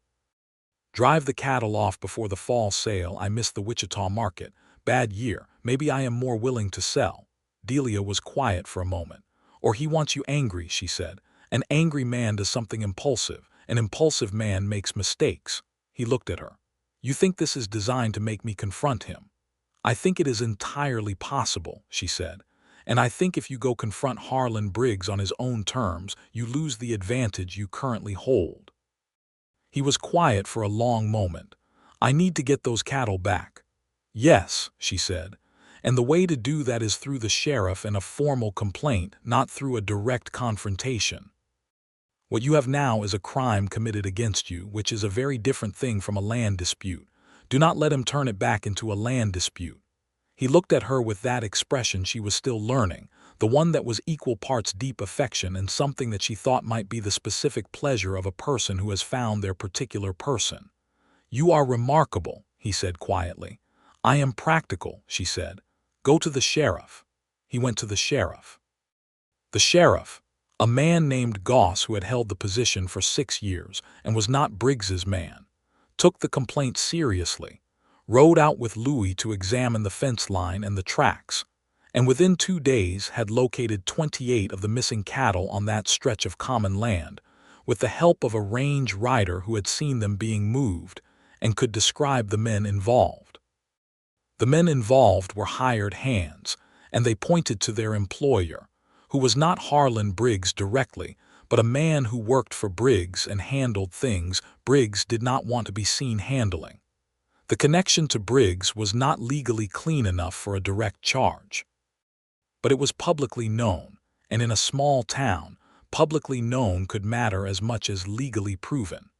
"Drive the cattle off before the fall sale. I missed the Wichita market. Bad year. Maybe I am more willing to sell." Delia was quiet for a moment. "Or he wants you angry," she said. "An angry man does something impulsive. An impulsive man makes mistakes." He looked at her. "You think this is designed to make me confront him?" "I think it is entirely possible," she said. "And I think if you go confront Harlan Briggs on his own terms, you lose the advantage you currently hold." He was quiet for a long moment. "I need to get those cattle back." "Yes," she said. "And the way to do that is through the sheriff and a formal complaint, not through a direct confrontation. What you have now is a crime committed against you, which is a very different thing from a land dispute. Do not let him turn it back into a land dispute." He looked at her with that expression she was still learning, the one that was equal parts deep affection and something that she thought might be the specific pleasure of a person who has found their particular person. "You are remarkable," he said quietly. "I am practical," she said. "Go to the sheriff." He went to the sheriff. The sheriff, a man named Goss who had held the position for 6 years and was not Briggs's man, took the complaint seriously, rode out with Louis to examine the fence line and the tracks, and within 2 days had located 28 of the missing cattle on that stretch of common land, with the help of a range rider who had seen them being moved and could describe the men involved. The men involved were hired hands, and they pointed to their employer, who was not Harlan Briggs directly, but a man who worked for Briggs and handled things Briggs did not want to be seen handling. The connection to Briggs was not legally clean enough for a direct charge. But it was publicly known, and in a small town, publicly known could matter as much as legally proven.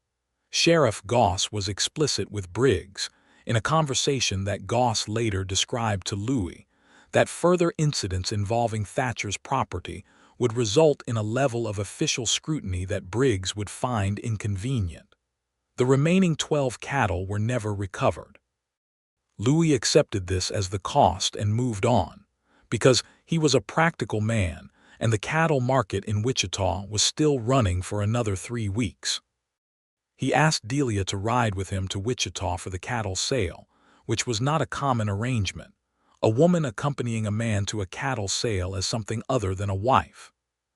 Sheriff Goss was explicit with Briggs, in a conversation that Goss later described to Louis, that further incidents involving Thatcher's property would result in a level of official scrutiny that Briggs would find inconvenient. The remaining 12 cattle were never recovered. Louis accepted this as the cost and moved on, because he was a practical man and the cattle market in Wichita was still running for another 3 weeks. He asked Delia to ride with him to Wichita for the cattle sale, which was not a common arrangement, a woman accompanying a man to a cattle sale as something other than a wife.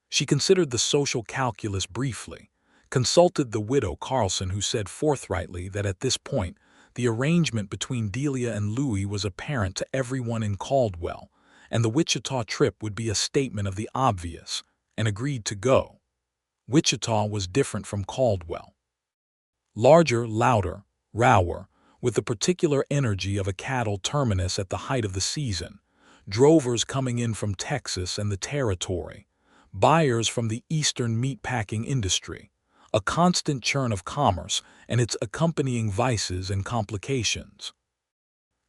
She considered the social calculus briefly, consulted the widow Carlson, who said forthrightly that at this point the arrangement between Delia and Louis was apparent to everyone in Caldwell, and the Wichita trip would be a statement of the obvious, and agreed to go. Wichita was different from Caldwell. Larger, louder, rower, with the particular energy of a cattle terminus at the height of the season, drovers coming in from Texas and the territory, buyers from the eastern meatpacking industry, a constant churn of commerce and its accompanying vices and complications.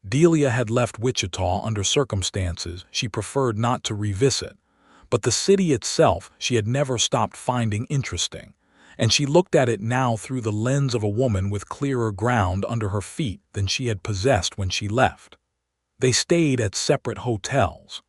Delia had left Wichita under circumstances she preferred not to revisit, but the city itself she had never stopped finding interesting, and she looked at it now through the lens of a woman with clearer ground under her feet than she had possessed when she left. They stayed at separate hotels.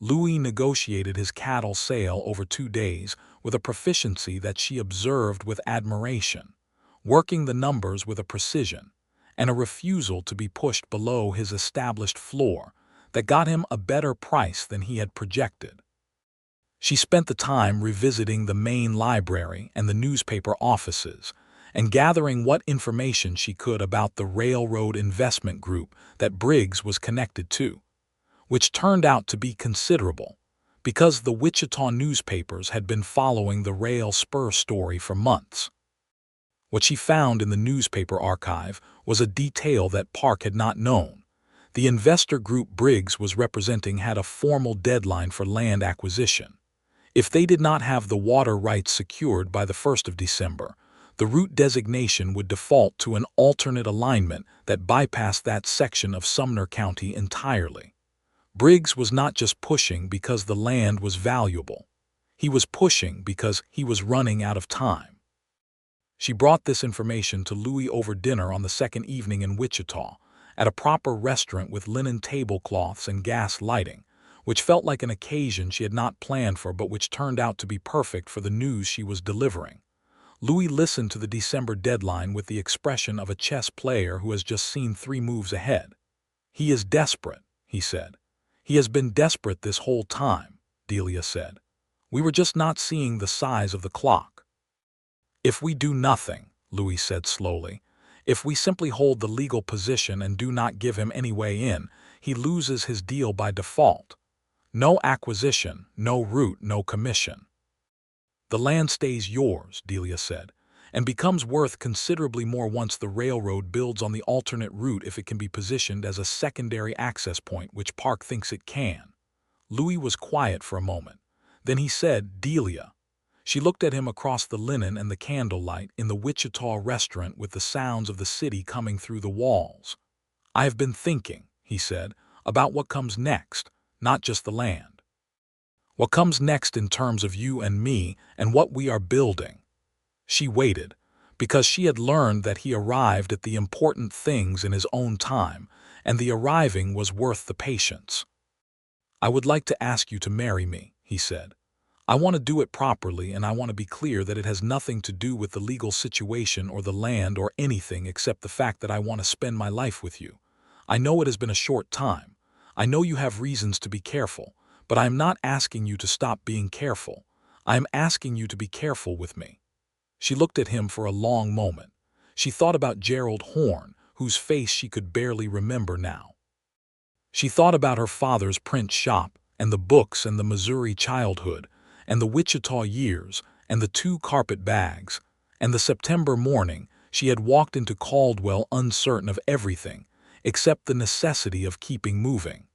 Louis negotiated his cattle sale over 2 days with a proficiency that she observed with admiration, working the numbers with a precision, and a refusal to be pushed below his established floor that got him a better price than he had projected. She spent the time revisiting the main library and the newspaper offices and gathering what information she could about the railroad investment group that Briggs was connected to, which turned out to be considerable, because the Wichita newspapers had been following the rail spur story for months. What she found in the newspaper archive was a detail that Park had not known. The investor group Briggs was representing had a formal deadline for land acquisition. If they did not have the water rights secured by the 1st of December, the route designation would default to an alternate alignment that bypassed that section of Sumner County entirely. Briggs was not just pushing because the land was valuable. He was pushing because he was running out of time. She brought this information to Louis over dinner on the second evening in Wichita, at a proper restaurant with linen tablecloths and gas lighting, which felt like an occasion she had not planned for but which turned out to be perfect for the news she was delivering. Louis listened to the December deadline with the expression of a chess player who has just seen 3 moves ahead. "He is desperate," he said. "He has been desperate this whole time," Delia said. "We were just not seeing the size of the clock." "If we do nothing," Louis said slowly, "if we simply hold the legal position and do not give him any way in, he loses his deal by default. No acquisition, no route, no commission." "The land stays yours," Delia said, "and becomes worth considerably more once the railroad builds on the alternate route if it can be positioned as a secondary access point, which Park thinks it can." Louis was quiet for a moment. Then he said, "Delia." She looked at him across the linen and the candlelight in the Wichita restaurant with the sounds of the city coming through the walls. "I have been thinking," he said, "about what comes next, not just the land. What comes next in terms of you and me and what we are building." She waited, because she had learned that he arrived at the important things in his own time, and the arriving was worth the patience. "I would like to ask you to marry me," he said. "I want to do it properly, and I want to be clear that it has nothing to do with the legal situation or the land or anything except the fact that I want to spend my life with you. I know it has been a short time. I know you have reasons to be careful, but I am not asking you to stop being careful. I am asking you to be careful with me." She looked at him for a long moment. She thought about Gerald Horne, whose face she could barely remember now. She thought about her father's print shop, and the books, and the Missouri childhood, and the Wichita years, and the 2 carpet bags, and the September morning she had walked into Caldwell uncertain of everything, except the necessity of keeping moving.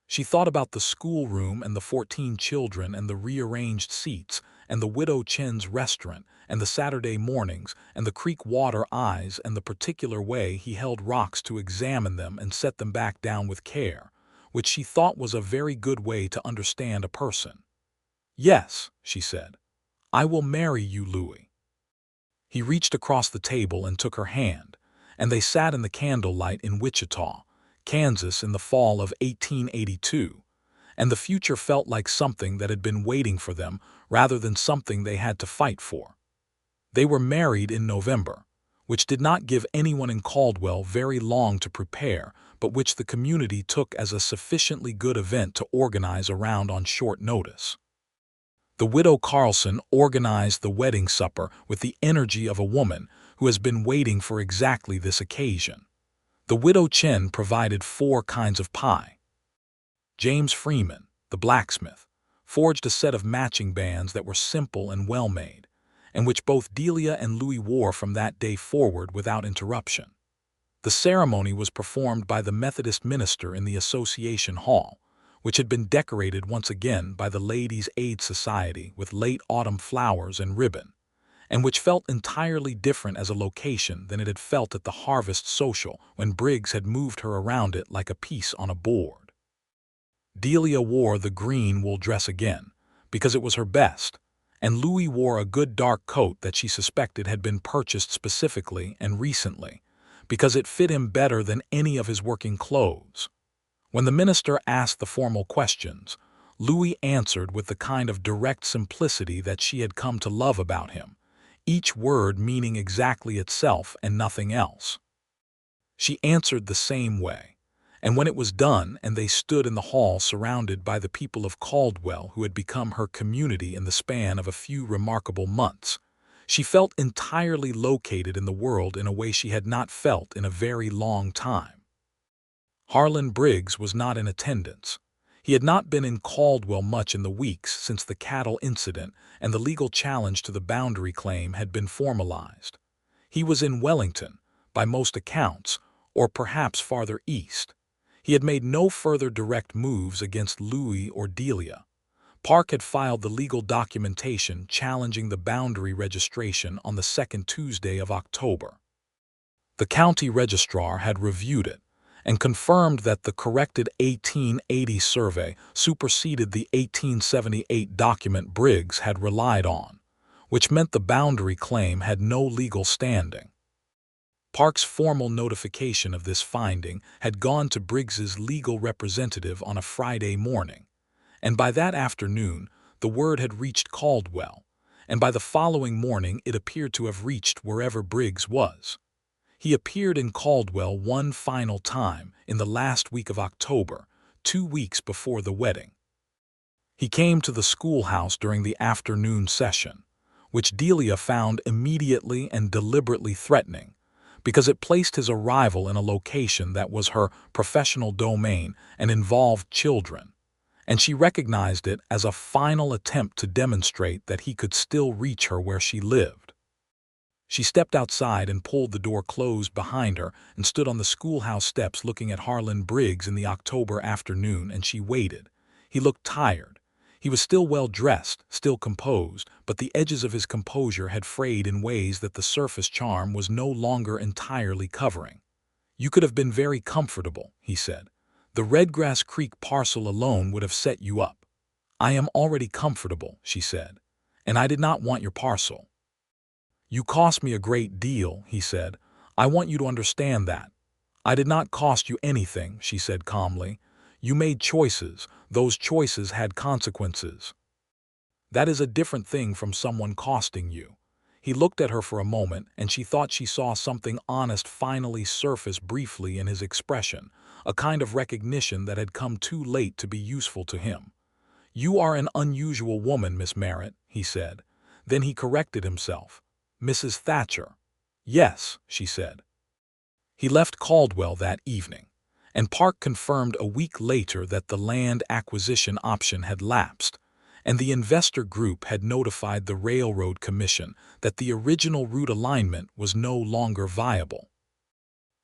She thought about the schoolroom and the 14 children and the rearranged seats and the Widow Chen's restaurant and the Saturday mornings and the creek water eyes and the particular way he held rocks to examine them and set them back down with care, which she thought was a very good way to understand a person. "Yes," she said, "I will marry you, Louis." He reached across the table and took her hand, and they sat in the candlelight in Wichita, Kansas in the fall of 1882, and the future felt like something that had been waiting for them rather than something they had to fight for. They were married in November, which did not give anyone in Caldwell very long to prepare, but which the community took as a sufficiently good event to organize around on short notice. The widow Carlson organized the wedding supper with the energy of a woman who has been waiting for exactly this occasion. The widow Chen provided 4 kinds of pie. James Freeman, the blacksmith, forged a set of matching bands that were simple and well-made, and which both Delia and Louis wore from that day forward without interruption. The ceremony was performed by the Methodist minister in the Association Hall, which had been decorated once again by the Ladies' Aid Society with late autumn flowers and ribbon, and which felt entirely different as a location than it had felt at the Harvest Social when Briggs had moved her around it like a piece on a board. Delia wore the green wool dress again, because it was her best, and Louis wore a good dark coat that she suspected had been purchased specifically and recently, because it fit him better than any of his working clothes. When the minister asked the formal questions, Louis answered with the kind of direct simplicity that she had come to love about him, each word meaning exactly itself and nothing else. She answered the same way, and when it was done and they stood in the hall surrounded by the people of Caldwell who had become her community in the span of a few remarkable months, she felt entirely located in the world in a way she had not felt in a very long time. Harlan Briggs was not in attendance. He had not been in Caldwell much in the weeks since the cattle incident and the legal challenge to the boundary claim had been formalized. He was in Wellington, by most accounts, or perhaps farther east. He had made no further direct moves against Louis or Delia. Park had filed the legal documentation challenging the boundary registration on the second Tuesday of October. The county registrar had reviewed it and confirmed that the corrected 1880 survey superseded the 1878 document Briggs had relied on, which meant the boundary claim had no legal standing. Park's formal notification of this finding had gone to Briggs's legal representative on a Friday morning, and by that afternoon the word had reached Caldwell, and by the following morning it appeared to have reached wherever Briggs was. He appeared in Caldwell one final time in the last week of October, 2 weeks before the wedding. He came to the schoolhouse during the afternoon session, which Delia found immediately and deliberately threatening, because it placed his arrival in a location that was her professional domain and involved children, and she recognized it as a final attempt to demonstrate that he could still reach her where she lived. She stepped outside and pulled the door closed behind her and stood on the schoolhouse steps looking at Harlan Briggs in the October afternoon, and she waited. He looked tired. He was still well dressed, still composed, but the edges of his composure had frayed in ways that the surface charm was no longer entirely covering. "You could have been very comfortable," he said. "The Redgrass Creek parcel alone would have set you up." "I am already comfortable," she said, "and I did not want your parcel." "You cost me a great deal," he said. "I want you to understand that." "I did not cost you anything," she said calmly. "You made choices. Those choices had consequences. That is a different thing from someone costing you." He looked at her for a moment, and she thought she saw something honest finally surface briefly in his expression, a kind of recognition that had come too late to be useful to him. "You are an unusual woman, Miss Merritt," he said. Then he corrected himself. "Mrs. Thatcher." "Yes," she said. He left Caldwell that evening, and Park confirmed a week later that the land acquisition option had lapsed, and the investor group had notified the Railroad Commission that the original route alignment was no longer viable.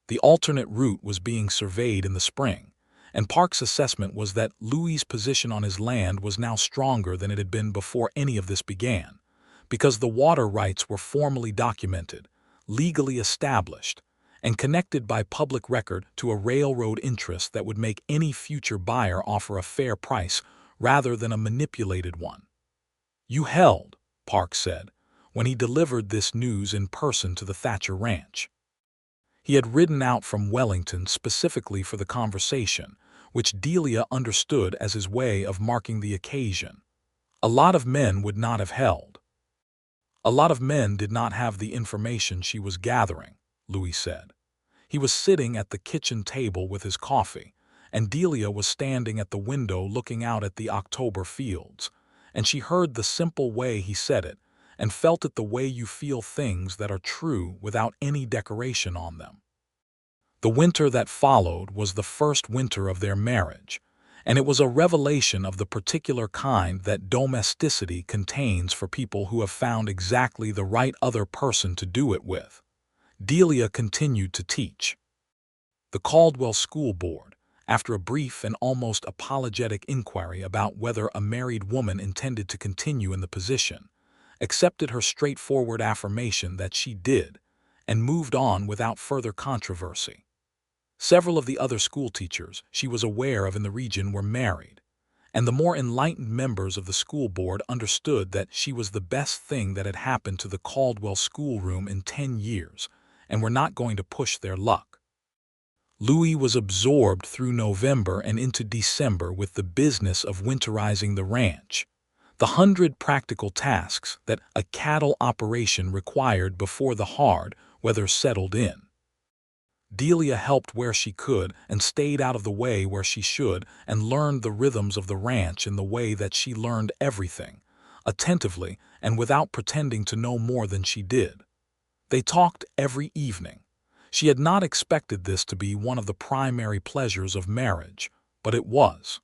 The alternate route was being surveyed in the spring, and Park's assessment was that Louis's position on his land was now stronger than it had been before any of this began, because the water rights were formally documented, legally established, and connected by public record to a railroad interest that would make any future buyer offer a fair price rather than a manipulated one. "You held," Park said, when he delivered this news in person to the Thatcher ranch. He had ridden out from Wellington specifically for the conversation, which Delia understood as his way of marking the occasion. A lot of men would not have held. A lot of men did not have the information she was gathering, Louis said. He was sitting at the kitchen table with his coffee, and Delia was standing at the window looking out at the October fields, and she heard the simple way he said it, and felt it the way you feel things that are true without any decoration on them. The winter that followed was the first winter of their marriage, and it was a revelation of the particular kind that domesticity contains for people who have found exactly the right other person to do it with. Delia continued to teach. The Caldwell School Board, after a brief and almost apologetic inquiry about whether a married woman intended to continue in the position, accepted her straightforward affirmation that she did, and moved on without further controversy. Several of the other schoolteachers she was aware of in the region were married, and the more enlightened members of the school board understood that she was the best thing that had happened to the Caldwell schoolroom in 10 years, and were not going to push their luck. Louis was absorbed through November and into December with the business of winterizing the ranch, the 100 practical tasks that a cattle operation required before the hard weather settled in. Delia helped where she could and stayed out of the way where she should, and learned the rhythms of the ranch in the way that she learned everything, attentively and without pretending to know more than she did. They talked every evening. She had not expected this to be one of the primary pleasures of marriage, but it was.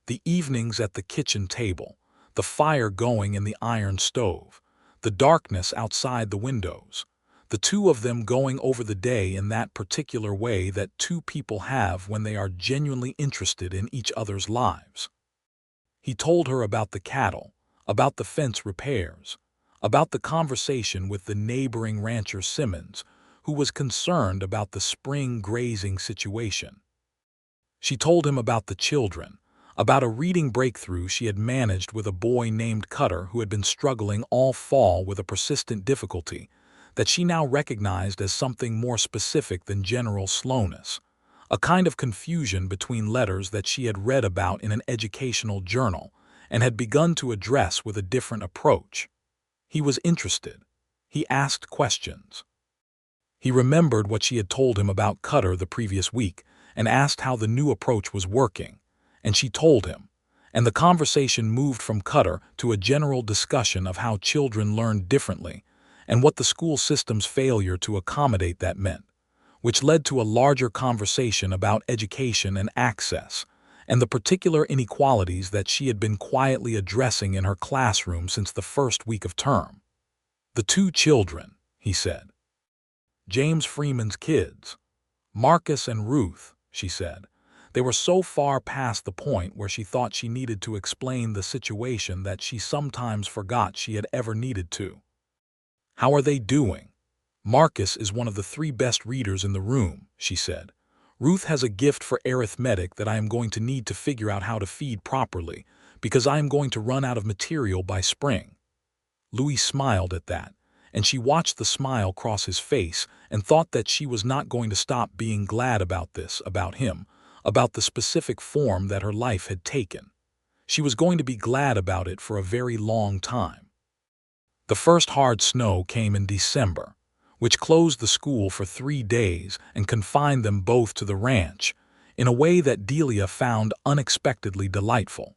The evenings at the kitchen table, the fire going in the iron stove, the darkness outside the windows, the two of them going over the day in that particular way that two people have when they are genuinely interested in each other's lives. He told her about the cattle, about the fence repairs, about the conversation with the neighboring rancher Simmons, who was concerned about the spring grazing situation. She told him about the children, about a reading breakthrough she had managed with a boy named Cutter who had been struggling all fall with a persistent difficulty that she now recognized as something more specific than general slowness, a kind of confusion between letters that she had read about in an educational journal and had begun to address with a different approach. He was interested. He asked questions. He remembered what she had told him about Cutter the previous week and asked how the new approach was working, and she told him, and the conversation moved from Cutter to a general discussion of how children learn differently and what the school system's failure to accommodate that meant, which led to a larger conversation about education and access, and the particular inequalities that she had been quietly addressing in her classroom since the first week of term. The two children, he said. James Freeman's kids. Marcus and Ruth, she said. They were so far past the point where she thought she needed to explain the situation that she sometimes forgot she had ever needed to. How are they doing? Marcus is one of the 3 best readers in the room, she said. Ruth has a gift for arithmetic that I am going to need to figure out how to feed properly, because I am going to run out of material by spring. Louis smiled at that, and she watched the smile cross his face and thought that she was not going to stop being glad about this, about him, about the specific form that her life had taken. She was going to be glad about it for a very long time. The first hard snow came in December, which closed the school for 3 days and confined them both to the ranch, in a way that Delia found unexpectedly delightful.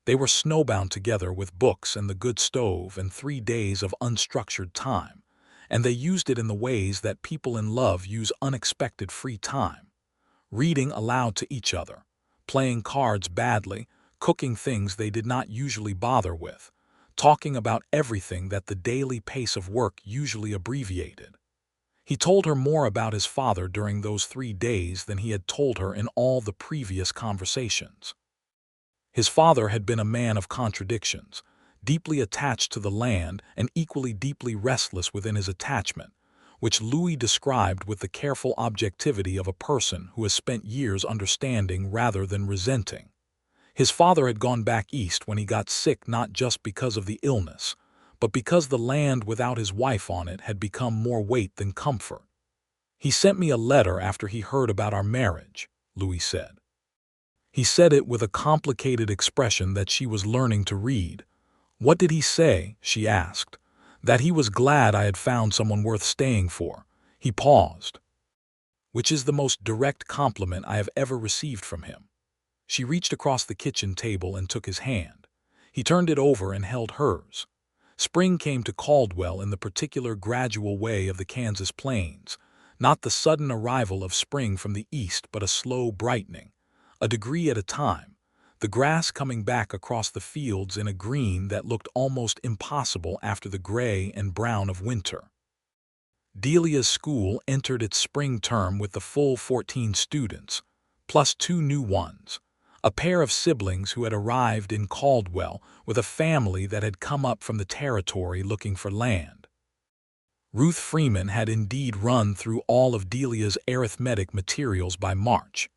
They were snowbound together with books and the good stove and 3 days of unstructured time, and they used it in the ways that people in love use unexpected free time. Reading aloud to each other, playing cards badly, cooking things they did not usually bother with, talking about everything that the daily pace of work usually abbreviated. He told her more about his father during those 3 days than he had told her in all the previous conversations. His father had been a man of contradictions, deeply attached to the land and equally deeply restless within his attachment, which Louis described with the careful objectivity of a person who has spent years understanding rather than resenting. His father had gone back east when he got sick, not just because of the illness, but because the land without his wife on it had become more weight than comfort. He sent me a letter after he heard about our marriage, Louis said. He said it with a complicated expression that she was learning to read. What did he say? She asked. That he was glad I had found someone worth staying for. He paused. Which is the most direct compliment I have ever received from him. She reached across the kitchen table and took his hand. He turned it over and held hers. Spring came to Caldwell in the particular gradual way of the Kansas plains, not the sudden arrival of spring from the east but a slow brightening, a degree at a time, the grass coming back across the fields in a green that looked almost impossible after the gray and brown of winter. Delia's school entered its spring term with the full 14 students, plus 2 new ones. A pair of siblings who had arrived in Caldwell with a family that had come up from the territory looking for land. Ruth Freeman had indeed run through all of Delia's arithmetic materials by March,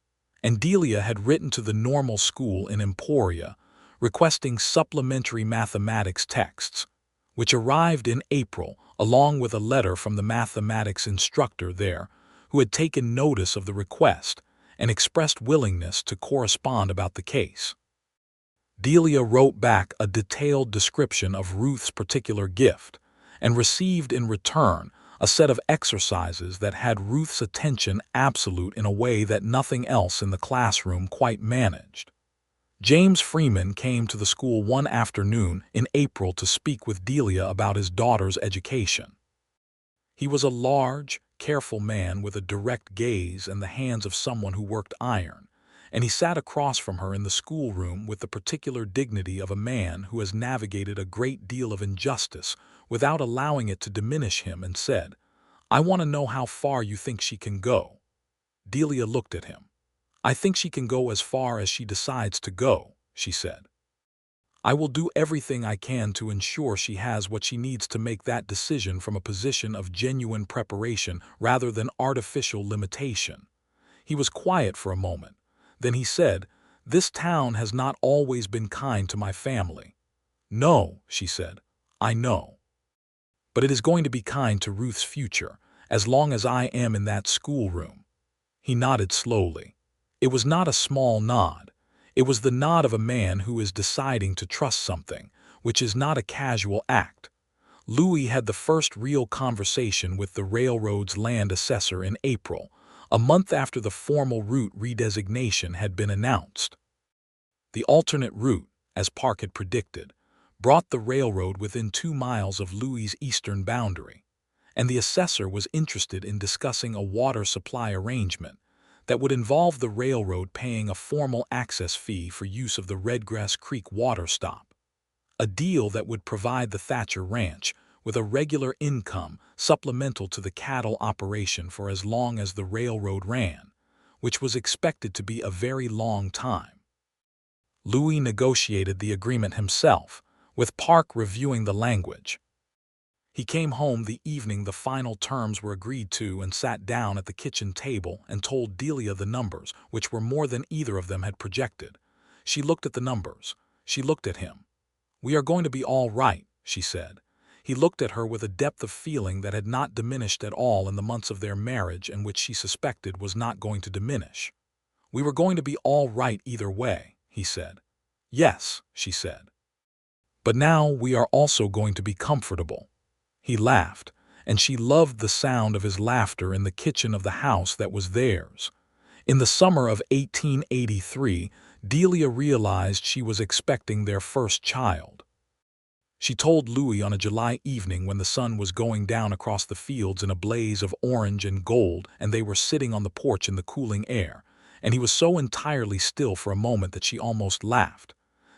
and Delia had written to the normal school in Emporia requesting supplementary mathematics texts, which arrived in April along with a letter from the mathematics instructor there who had taken notice of the request and expressed willingness to correspond about the case. Delia wrote back a detailed description of Ruth's particular gift and received in return a set of exercises that had Ruth's attention absolute in a way that nothing else in the classroom quite managed. James Freeman came to the school one afternoon in April to speak with Delia about his daughter's education. He was a large, careful man with a direct gaze and the hands of someone who worked iron, and he sat across from her in the schoolroom with the particular dignity of a man who has navigated a great deal of injustice without allowing it to diminish him and said, "I want to know how far you think she can go." Delia looked at him. "I think she can go as far as she decides to go," she said. I will do everything I can to ensure she has what she needs to make that decision from a position of genuine preparation rather than artificial limitation." He was quiet for a moment. Then he said, "This town has not always been kind to my family." "No," she said, "I know. But it is going to be kind to Ruth's future, as long as I am in that schoolroom." He nodded slowly. It was not a small nod. It was the nod of a man who is deciding to trust something, which is not a casual act. Louis had the first real conversation with the railroad's land assessor in April, a month after the formal route redesignation had been announced. The alternate route, as Park had predicted, brought the railroad within 2 miles of Louis's eastern boundary, and the assessor was interested in discussing a water supply arrangement that would involve the railroad paying a formal access fee for use of the Redgrass Creek water stop, a deal that would provide the Thatcher Ranch with a regular income supplemental to the cattle operation for as long as the railroad ran, which was expected to be a very long time. Louis negotiated the agreement himself, with Park reviewing the language. He came home the evening the final terms were agreed to and sat down at the kitchen table and told Delia the numbers, which were more than either of them had projected. She looked at the numbers. She looked at him. "We are going to be all right," she said. He looked at her with a depth of feeling that had not diminished at all in the months of their marriage and which she suspected was not going to diminish. "We were going to be all right either way," he said. "Yes," she said. "But now we are also going to be comfortable." He laughed, and she loved the sound of his laughter in the kitchen of the house that was theirs. In the summer of 1883, Delia realized she was expecting their first child. She told Louis on a July evening when the sun was going down across the fields in a blaze of orange and gold and they were sitting on the porch in the cooling air, and he was so entirely still for a moment that she almost laughed.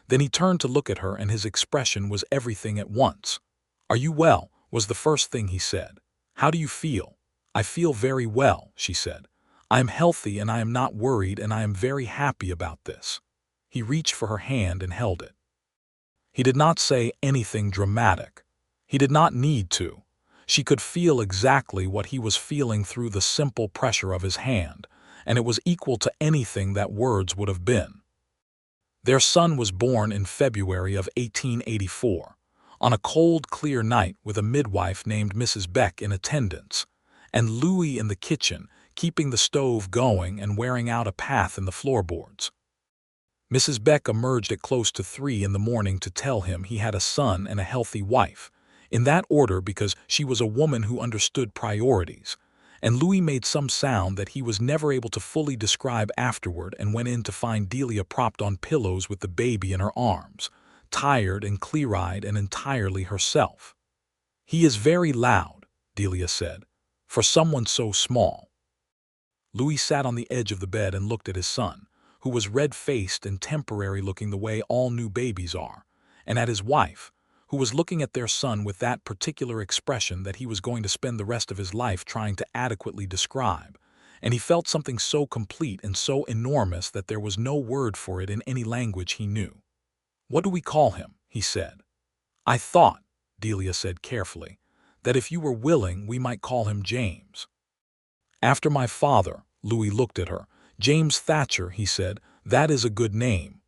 Then he turned to look at her and his expression was everything at once. "Are you well?" was the first thing he said. "How do you feel?" "I feel very well," she said. "I am healthy and I am not worried and I am very happy about this." He reached for her hand and held it. He did not say anything dramatic. He did not need to. She could feel exactly what he was feeling through the simple pressure of his hand, and it was equal to anything that words would have been. Their son was born in February of 1884, on a cold, clear night with a midwife named Mrs. Beck in attendance, and Louis in the kitchen, keeping the stove going and wearing out a path in the floorboards. Mrs. Beck emerged at close to 3 in the morning to tell him he had a son and a healthy wife, in that order because she was a woman who understood priorities, and Louis made some sound that he was never able to fully describe afterward and went in to find Delia propped on pillows with the baby in her arms, tired and clear-eyed and entirely herself. "He is very loud," Delia said, "for someone so small." Louis sat on the edge of the bed and looked at his son, who was red-faced and temporary-looking the way all new babies are, and at his wife, who was looking at their son with that particular expression that he was going to spend the rest of his life trying to adequately describe, and he felt something so complete and so enormous that there was no word for it in any language he knew. "What do we call him?" he said. "I thought," Delia said carefully, "that if you were willing we might call him James." "After my father," Louis looked at her. "James Thatcher," he said. "That is a good name."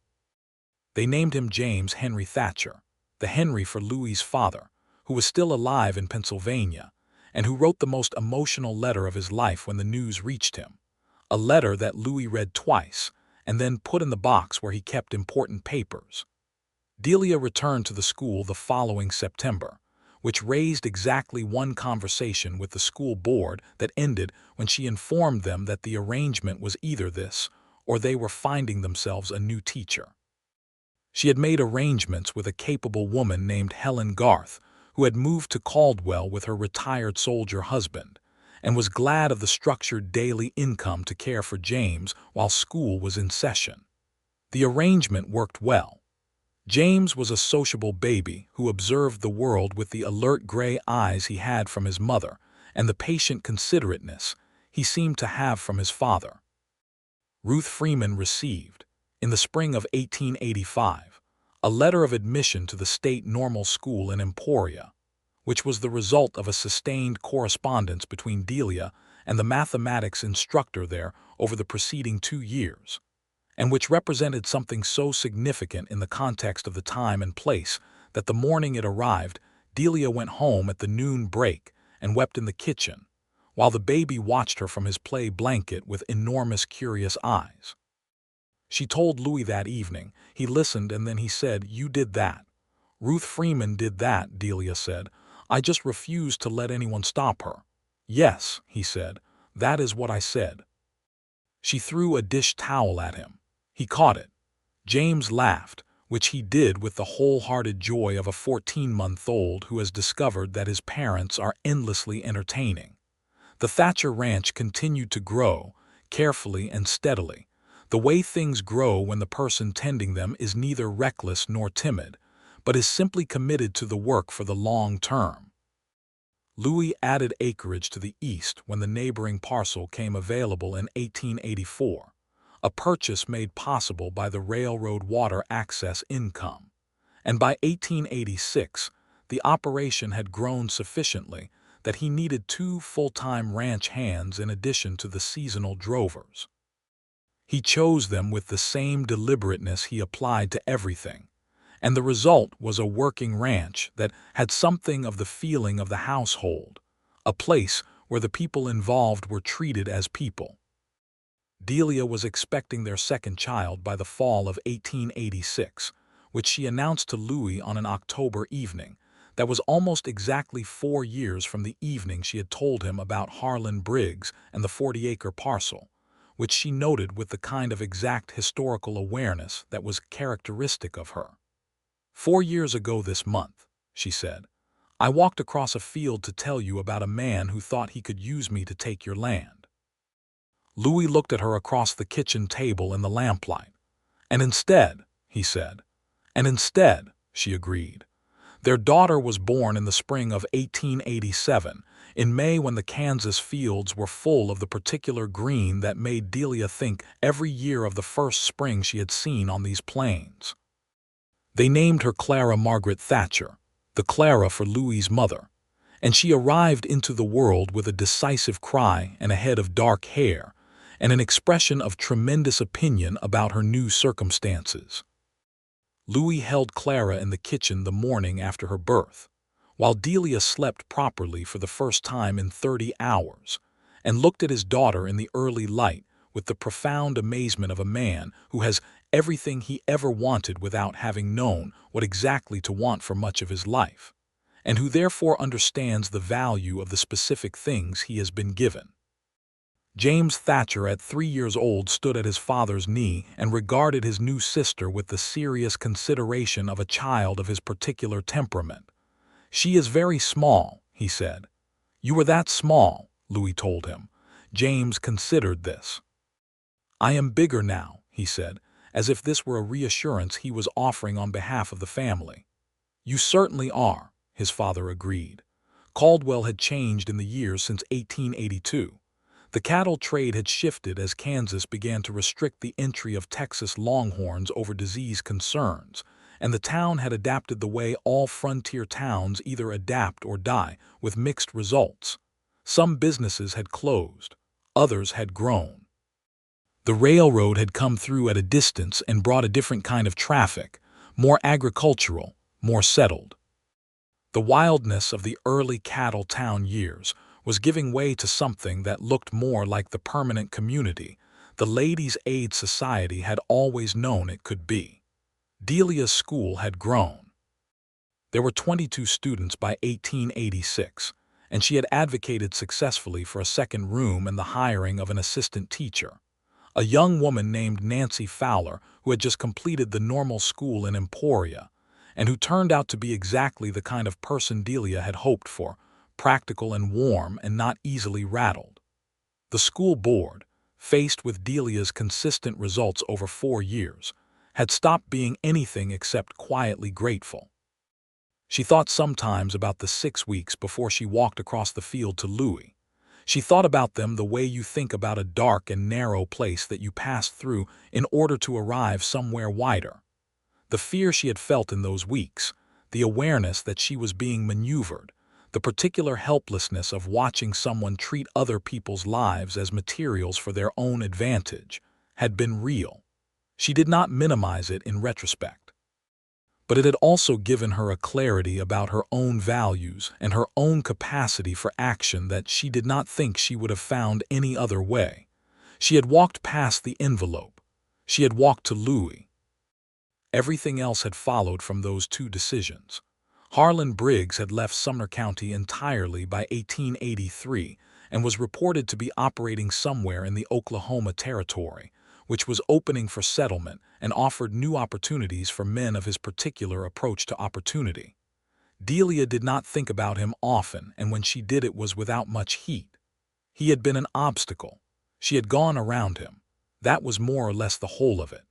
They named him James Henry Thatcher, the Henry for Louis's father, who was still alive in Pennsylvania, and who wrote the most emotional letter of his life when the news reached him, a letter that Louis read twice and then put in the box where he kept important papers. Delia returned to the school the following September, which raised exactly one conversation with the school board that ended when she informed them that the arrangement was either this or they were finding themselves a new teacher. She had made arrangements with a capable woman named Helen Garth, who had moved to Caldwell with her retired soldier husband, and was glad of the structured daily income to care for James while school was in session. The arrangement worked well. James was a sociable baby who observed the world with the alert gray eyes he had from his mother and the patient considerateness he seemed to have from his father. Ruth Freeman received, in the spring of 1885, a letter of admission to the state normal school in Emporia, which was the result of a sustained correspondence between Delia and the mathematics instructor there over the preceding 2 years, and which represented something so significant in the context of the time and place that the morning it arrived, Delia went home at the noon break and wept in the kitchen, while the baby watched her from his play blanket with enormous curious eyes. She told Louis that evening. He listened and then he said, "You did that." "Ruth Freeman did that," Delia said. "I just refused to let anyone stop her." "Yes," he said, "that is what I said." She threw a dish towel at him. He caught it. James laughed, which he did with the wholehearted joy of a 14-month-old who has discovered that his parents are endlessly entertaining. The Thatcher ranch continued to grow, carefully and steadily, the way things grow when the person tending them is neither reckless nor timid, but is simply committed to the work for the long term. Louis added acreage to the east when the neighboring parcel came available in 1884, a purchase made possible by the railroad water access income, and by 1886 the operation had grown sufficiently that he needed 2 full-time ranch hands in addition to the seasonal drovers. He chose them with the same deliberateness he applied to everything, and the result was a working ranch that had something of the feeling of the household, a place where the people involved were treated as people. Delia was expecting their second child by the fall of 1886, which she announced to Louis on an October evening that was almost exactly 4 years from the evening she had told him about Harlan Briggs and the 40-acre parcel, which she noted with the kind of exact historical awareness that was characteristic of her. 4 years ago this month," she said, "I walked across a field to tell you about a man who thought he could use me to take your land." Louis looked at her across the kitchen table in the lamplight. "And instead," he said. "And instead," she agreed. Their daughter was born in the spring of 1887, in May, when the Kansas fields were full of the particular green that made Delia think every year of the first spring she had seen on these plains. They named her Clara Margaret Thatcher, the Clara for Louis's mother, and she arrived into the world with a decisive cry and a head of dark hair, and an expression of tremendous opinion about her new circumstances. Louis held Clara in the kitchen the morning after her birth, while Delia slept properly for the first time in 30 hours, and looked at his daughter in the early light with the profound amazement of a man who has everything he ever wanted without having known what exactly to want for much of his life, and who therefore understands the value of the specific things he has been given. James Thatcher, at 3 years old, stood at his father's knee and regarded his new sister with the serious consideration of a child of his particular temperament. "She is very small," he said. "You were that small," Louis told him. James considered this. "I am bigger now," he said, as if this were a reassurance he was offering on behalf of the family. "You certainly are," his father agreed. Caldwell had changed in the years since 1882. The cattle trade had shifted as Kansas began to restrict the entry of Texas longhorns over disease concerns, and the town had adapted the way all frontier towns either adapt or die, with mixed results. Some businesses had closed, others had grown. The railroad had come through at a distance and brought a different kind of traffic, more agricultural, more settled. The wildness of the early cattle town years was giving way to something that looked more like the permanent community the Ladies' Aid Society had always known it could be. Delia's school had grown. There were 22 students by 1886, and she had advocated successfully for a second room and the hiring of an assistant teacher, a young woman named Nancy Fowler, who had just completed the normal school in Emporia, and who turned out to be exactly the kind of person Delia had hoped for, practical and warm and not easily rattled. The school board, faced with Delia's consistent results over 4 years, had stopped being anything except quietly grateful. She thought sometimes about the 6 weeks before she walked across the field to Louis. She thought about them the way you think about a dark and narrow place that you pass through in order to arrive somewhere wider. The fear she had felt in those weeks, the awareness that she was being maneuvered, the particular helplessness of watching someone treat other people's lives as materials for their own advantage, had been real. She did not minimize it in retrospect. But it had also given her a clarity about her own values and her own capacity for action that she did not think she would have found any other way. She had walked past the envelope. She had walked to Louis. Everything else had followed from those two decisions. Harlan Briggs had left Sumner County entirely by 1883 and was reported to be operating somewhere in the Oklahoma Territory, which was opening for settlement and offered new opportunities for men of his particular approach to opportunity. Delia did not think about him often, and when she did it was without much heat. He had been an obstacle. She had gone around him. That was more or less the whole of it.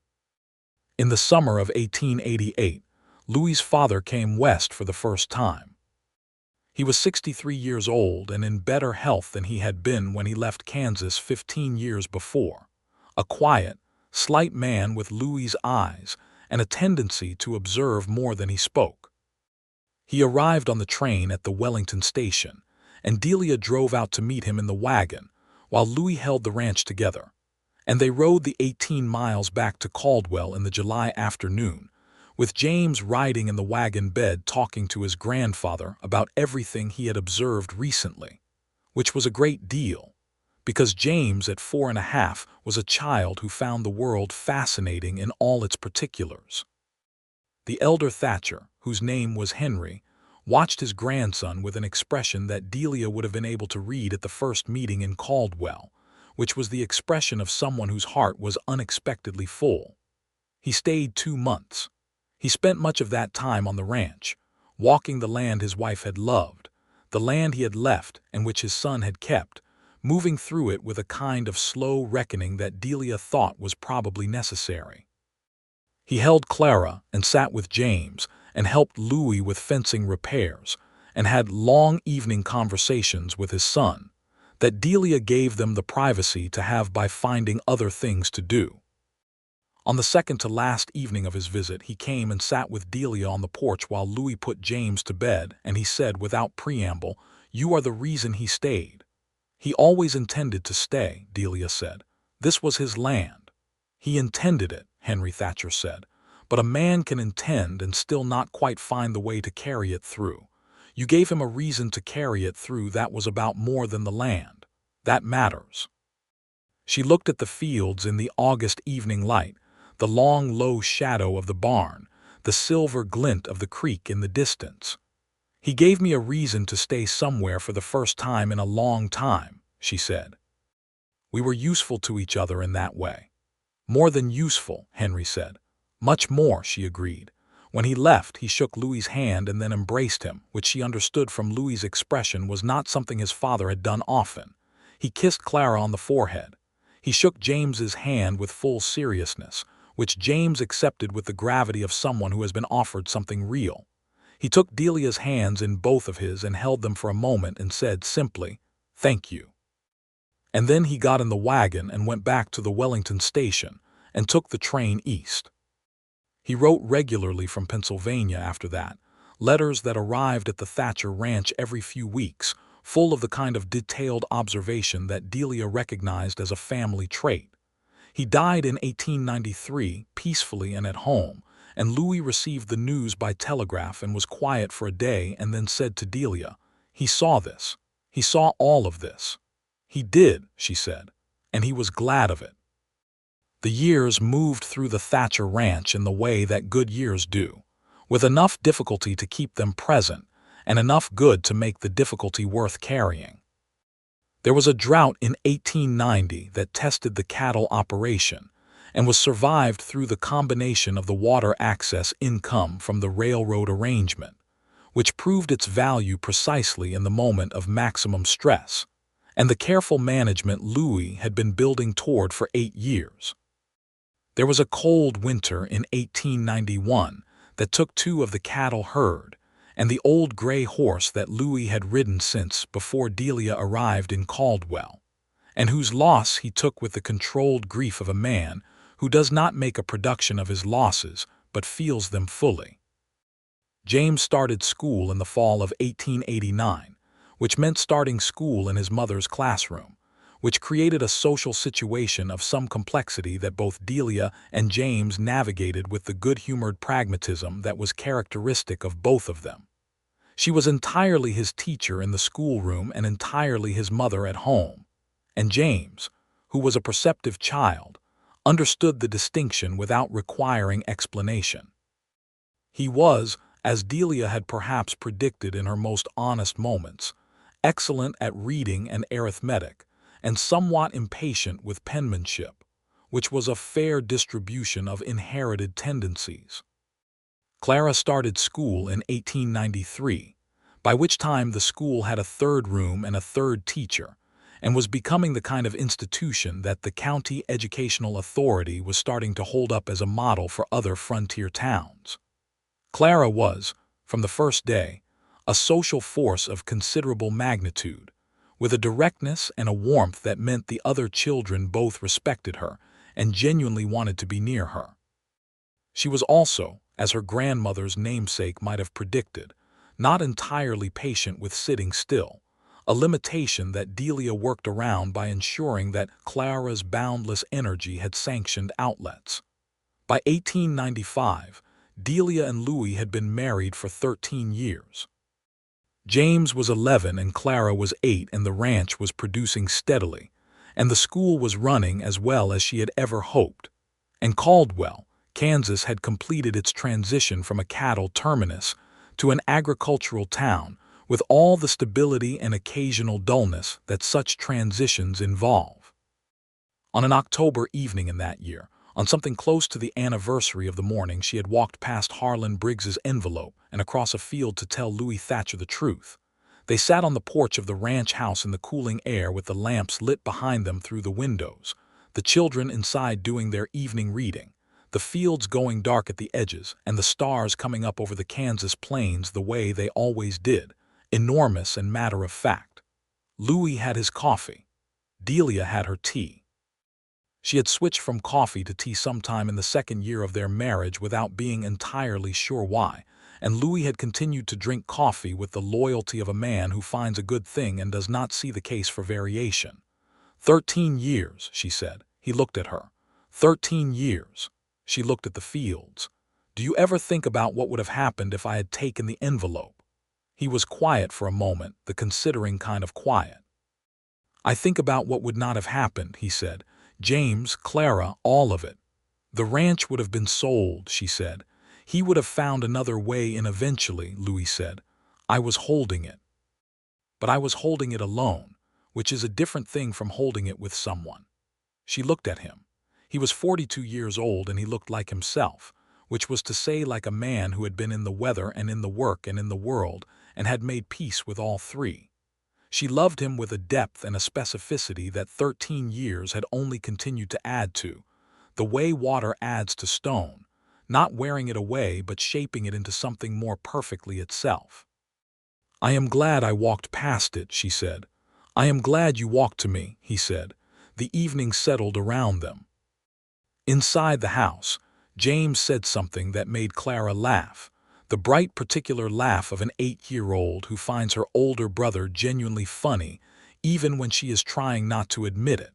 In the summer of 1888, Louis's father came west for the first time. He was 63 years old and in better health than he had been when he left Kansas 15 years before. A quiet, slight man with Louis's eyes and a tendency to observe more than he spoke. He arrived on the train at the Wellington station, and Delia drove out to meet him in the wagon, while Louis held the ranch together. And they rode the 18 miles back to Caldwell in the July afternoon, with James riding in the wagon bed talking to his grandfather about everything he had observed recently, which was a great deal, because James at 4.5 was a child who found the world fascinating in all its particulars. The elder Thatcher, whose name was Henry, watched his grandson with an expression that Delia would have been able to read at the first meeting in Caldwell, which was the expression of someone whose heart was unexpectedly full. He stayed 2 months. He spent much of that time on the ranch, walking the land his wife had loved, the land he had left and which his son had kept, moving through it with a kind of slow reckoning that Delia thought was probably necessary. He held Clara and sat with James and helped Louis with fencing repairs and had long evening conversations with his son that Delia gave them the privacy to have by finding other things to do. On the second to last evening of his visit, he came and sat with Delia on the porch while Louis put James to bed, and he said without preamble, "You are the reason he stayed." "He always intended to stay," Delia said. "This was his land." "He intended it," Henry Thatcher said. "But a man can intend and still not quite find the way to carry it through. You gave him a reason to carry it through that was about more than the land. That matters." She looked at the fields in the August evening light, the long, low shadow of the barn, the silver glint of the creek in the distance. "He gave me a reason to stay somewhere for the first time in a long time," she said. "We were useful to each other in that way." "More than useful," Henry said. "Much more," she agreed. When he left, he shook Louis's hand and then embraced him, which she understood from Louis's expression was not something his father had done often. He kissed Clara on the forehead. He shook James's hand with full seriousness, which James accepted with the gravity of someone who has been offered something real. He took Delia's hands in both of his and held them for a moment and said simply, "Thank you." And then he got in the wagon and went back to the Wellington station and took the train east. He wrote regularly from Pennsylvania after that, letters that arrived at the Thatcher ranch every few weeks, full of the kind of detailed observation that Delia recognized as a family trait. He died in 1893, peacefully and at home, and Louis received the news by telegraph and was quiet for a day and then said to Delia, "He saw this. He saw all of this." "He did," she said, "and he was glad of it." The years moved through the Thatcher ranch in the way that good years do, with enough difficulty to keep them present and enough good to make the difficulty worth carrying. There was a drought in 1890 that tested the cattle operation and was survived through the combination of the water access income from the railroad arrangement, which proved its value precisely in the moment of maximum stress, and the careful management Louis had been building toward for 8 years. There was a cold winter in 1891 that took 2 of the cattle herd and the old gray horse that Louis had ridden since before Delia arrived in Caldwell, and whose loss he took with the controlled grief of a man who does not make a production of his losses but feels them fully. James started school in the fall of 1889, which meant starting school in his mother's classroom, which created a social situation of some complexity that both Delia and James navigated with the good-humored pragmatism that was characteristic of both of them. She was entirely his teacher in the schoolroom and entirely his mother at home, and James, who was a perceptive child, understood the distinction without requiring explanation. He was, as Delia had perhaps predicted in her most honest moments, excellent at reading and arithmetic, and somewhat impatient with penmanship, which was a fair distribution of inherited tendencies. Clara started school in 1893, by which time the school had a third room and a third teacher, and was becoming the kind of institution that the county educational authority was starting to hold up as a model for other frontier towns. Clara was, from the first day, a social force of considerable magnitude, with a directness and a warmth that meant the other children both respected her and genuinely wanted to be near her. She was also, as her grandmother's namesake might have predicted, not entirely patient with sitting still, a limitation that Delia worked around by ensuring that Clara's boundless energy had sanctioned outlets. By 1895, Delia and Louis had been married for 13 years. James was 11 and Clara was 8, and the ranch was producing steadily, and the school was running as well as she had ever hoped. And Caldwell, Kansas had completed its transition from a cattle terminus to an agricultural town, with all the stability and occasional dullness that such transitions involve. On an October evening in that year, on something close to the anniversary of the morning she had walked past Harlan Briggs's envelope and across a field to tell Louis Thatcher the truth. They sat on the porch of the ranch house in the cooling air with the lamps lit behind them through the windows, the children inside doing their evening reading, the fields going dark at the edges, and the stars coming up over the Kansas plains the way they always did, enormous and matter-of-fact. Louis had his coffee. Delia had her tea. She had switched from coffee to tea sometime in the second year of their marriage without being entirely sure why, and Louis had continued to drink coffee with the loyalty of a man who finds a good thing and does not see the case for variation. 13 years, she said. He looked at her. 13 years. She looked at the fields. Do you ever think about what would have happened if I had taken the envelope? He was quiet for a moment, the considering kind of quiet. I think about what would not have happened, he said. James, Clara, all of it. The ranch would have been sold, she said. He would have found another way in eventually, Louis said. I was holding it. But I was holding it alone, which is a different thing from holding it with someone. She looked at him. He was 42 years old and he looked like himself, which was to say like a man who had been in the weather and in the work and in the world and had made peace with all three. She loved him with a depth and a specificity that 13 years had only continued to add to, the way water adds to stone, not wearing it away but shaping it into something more perfectly itself. I am glad I walked past it, she said. I am glad you walked to me, he said. The evening settled around them. Inside the house, James said something that made Clara laugh. The bright particular laugh of an 8-year-old who finds her older brother genuinely funny, even when she is trying not to admit it.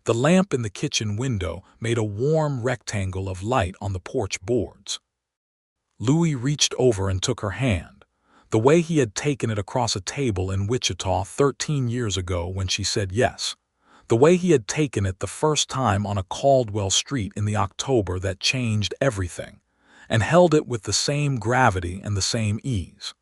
The lamp in the kitchen window made a warm rectangle of light on the porch boards. Louis reached over and took her hand, the way he had taken it across a table in Wichita 13 years ago when she said yes, the way he had taken it the first time on a Caldwell street in the October that changed everything, and held it with the same gravity and the same ease.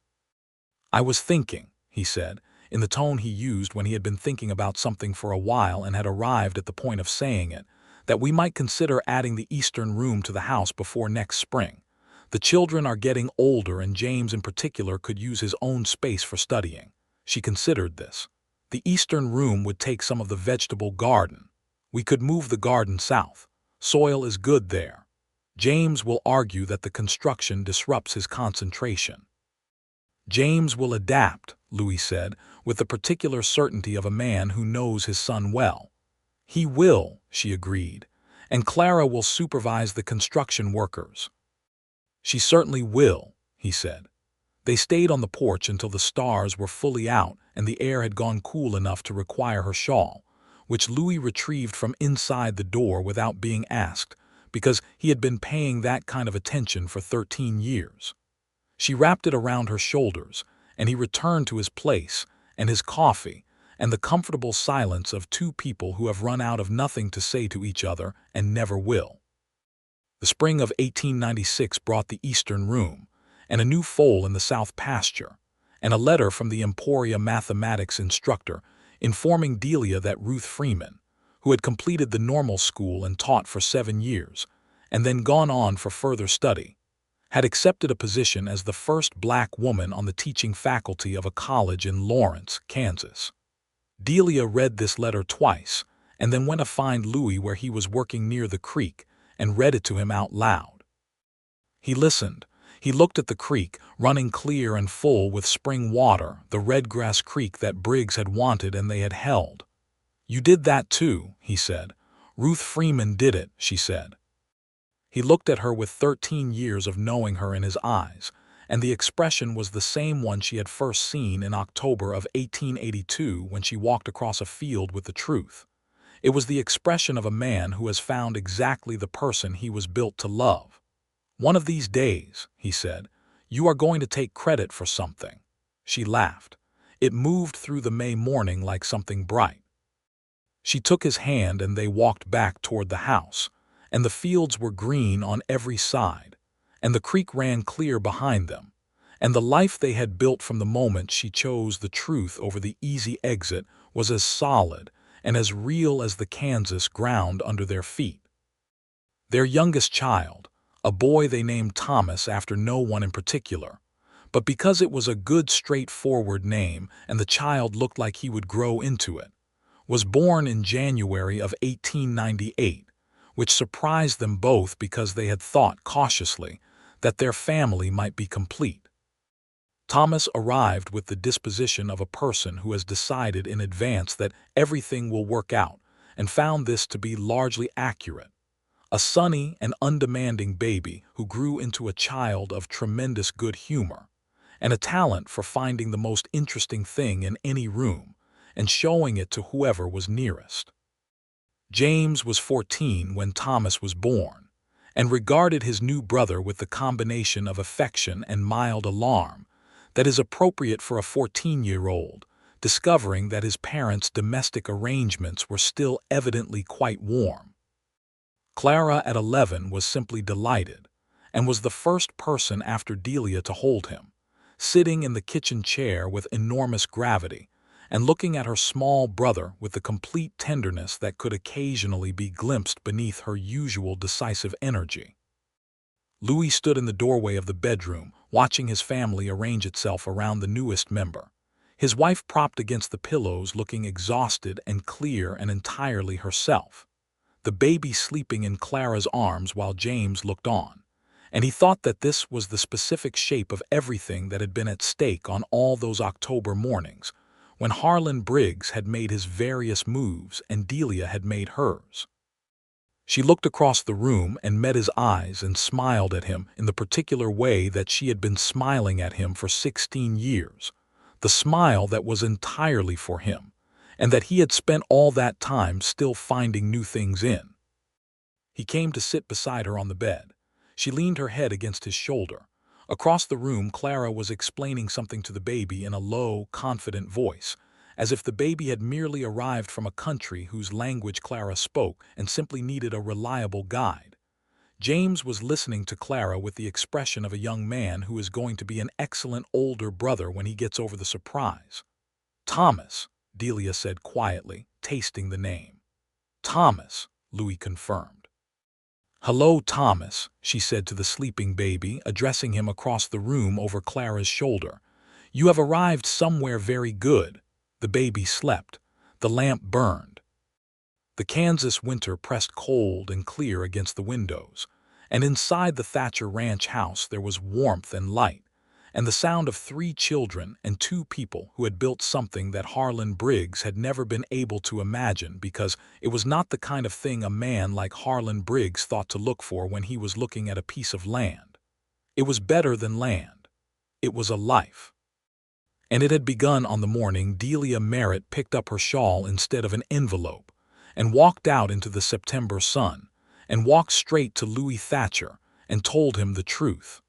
I was thinking, he said, in the tone he used when he had been thinking about something for a while and had arrived at the point of saying it, that we might consider adding the eastern room to the house before next spring. The children are getting older and James in particular could use his own space for studying. She considered this. The eastern room would take some of the vegetable garden. We could move the garden south. Soil is good there. James will argue that the construction disrupts his concentration. James will adapt, Louis said, with the particular certainty of a man who knows his son well. He will, she agreed, and Clara will supervise the construction workers. "She certainly will," he said. They stayed on the porch until the stars were fully out and the air had gone cool enough to require her shawl, which Louis retrieved from inside the door without being asked, because he had been paying that kind of attention for 13 years. She wrapped it around her shoulders, and he returned to his place and his coffee and the comfortable silence of two people who have run out of nothing to say to each other and never will. The spring of 1896 brought the Eastern Room, and a new foal in the South pasture, and a letter from the Emporia mathematics instructor informing Delia that Ruth Freeman, who had completed the normal school and taught for 7 years, and then gone on for further study, had accepted a position as the first black woman on the teaching faculty of a college in Lawrence, Kansas. Delia read this letter twice, and then went to find Louis where he was working near the creek and read it to him out loud. He listened. He looked at the creek, running clear and full with spring water, the redgrass creek that Briggs had wanted and they had held. "You did that too," he said. "Ruth Freeman did it," she said. He looked at her with 13 years of knowing her in his eyes, and the expression was the same one she had first seen in October of 1882 when she walked across a field with the truth. It was the expression of a man who has found exactly the person he was built to love. "One of these days," he said, "you are going to take credit for something." She laughed. It moved through the May morning like something bright. She took his hand and they walked back toward the house, and the fields were green on every side, and the creek ran clear behind them, and the life they had built from the moment she chose the truth over the easy exit was as solid and as real as the Kansas ground under their feet. Their youngest child, a boy they named Thomas after no one in particular, but because it was a good straightforward name and the child looked like he would grow into it, was born in January of 1898, which surprised them both because they had thought cautiously that their family might be complete. Thomas arrived with the disposition of a person who has decided in advance that everything will work out, and found this to be largely accurate. A sunny and undemanding baby who grew into a child of tremendous good humor, and a talent for finding the most interesting thing in any room and showing it to whoever was nearest. James was 14 when Thomas was born, and regarded his new brother with the combination of affection and mild alarm that is appropriate for a 14-year-old, discovering that his parents' domestic arrangements were still evidently quite warm. Clara at 11 was simply delighted, and was the first person after Delia to hold him, sitting in the kitchen chair with enormous gravity, and looking at her small brother with the complete tenderness that could occasionally be glimpsed beneath her usual decisive energy. Louis stood in the doorway of the bedroom, watching his family arrange itself around the newest member, his wife propped against the pillows looking exhausted and clear and entirely herself, the baby sleeping in Clara's arms while James looked on, and he thought that this was the specific shape of everything that had been at stake on all those October mornings, when Harlan Briggs had made his various moves and Delia had made hers. She looked across the room and met his eyes and smiled at him in the particular way that she had been smiling at him for 16 years, the smile that was entirely for him, and that he had spent all that time still finding new things in. He came to sit beside her on the bed. She leaned her head against his shoulder. Across the room, Clara was explaining something to the baby in a low, confident voice, as if the baby had merely arrived from a country whose language Clara spoke and simply needed a reliable guide. James was listening to Clara with the expression of a young man who is going to be an excellent older brother when he gets over the surprise. "Thomas," Delia said quietly, tasting the name. "Thomas," Louis confirmed. "Hello, Thomas," she said to the sleeping baby, addressing him across the room over Clara's shoulder. "You have arrived somewhere very good." The baby slept. The lamp burned. The Kansas winter pressed cold and clear against the windows, and inside the Thatcher ranch house there was warmth and light, and the sound of 3 children and 2 people who had built something that Harlan Briggs had never been able to imagine because it was not the kind of thing a man like Harlan Briggs thought to look for when he was looking at a piece of land. It was better than land. It was a life. And it had begun on the morning Delia Merritt picked up her shawl instead of an envelope, and walked out into the September sun, and walked straight to Louis Thatcher, and told him the truth.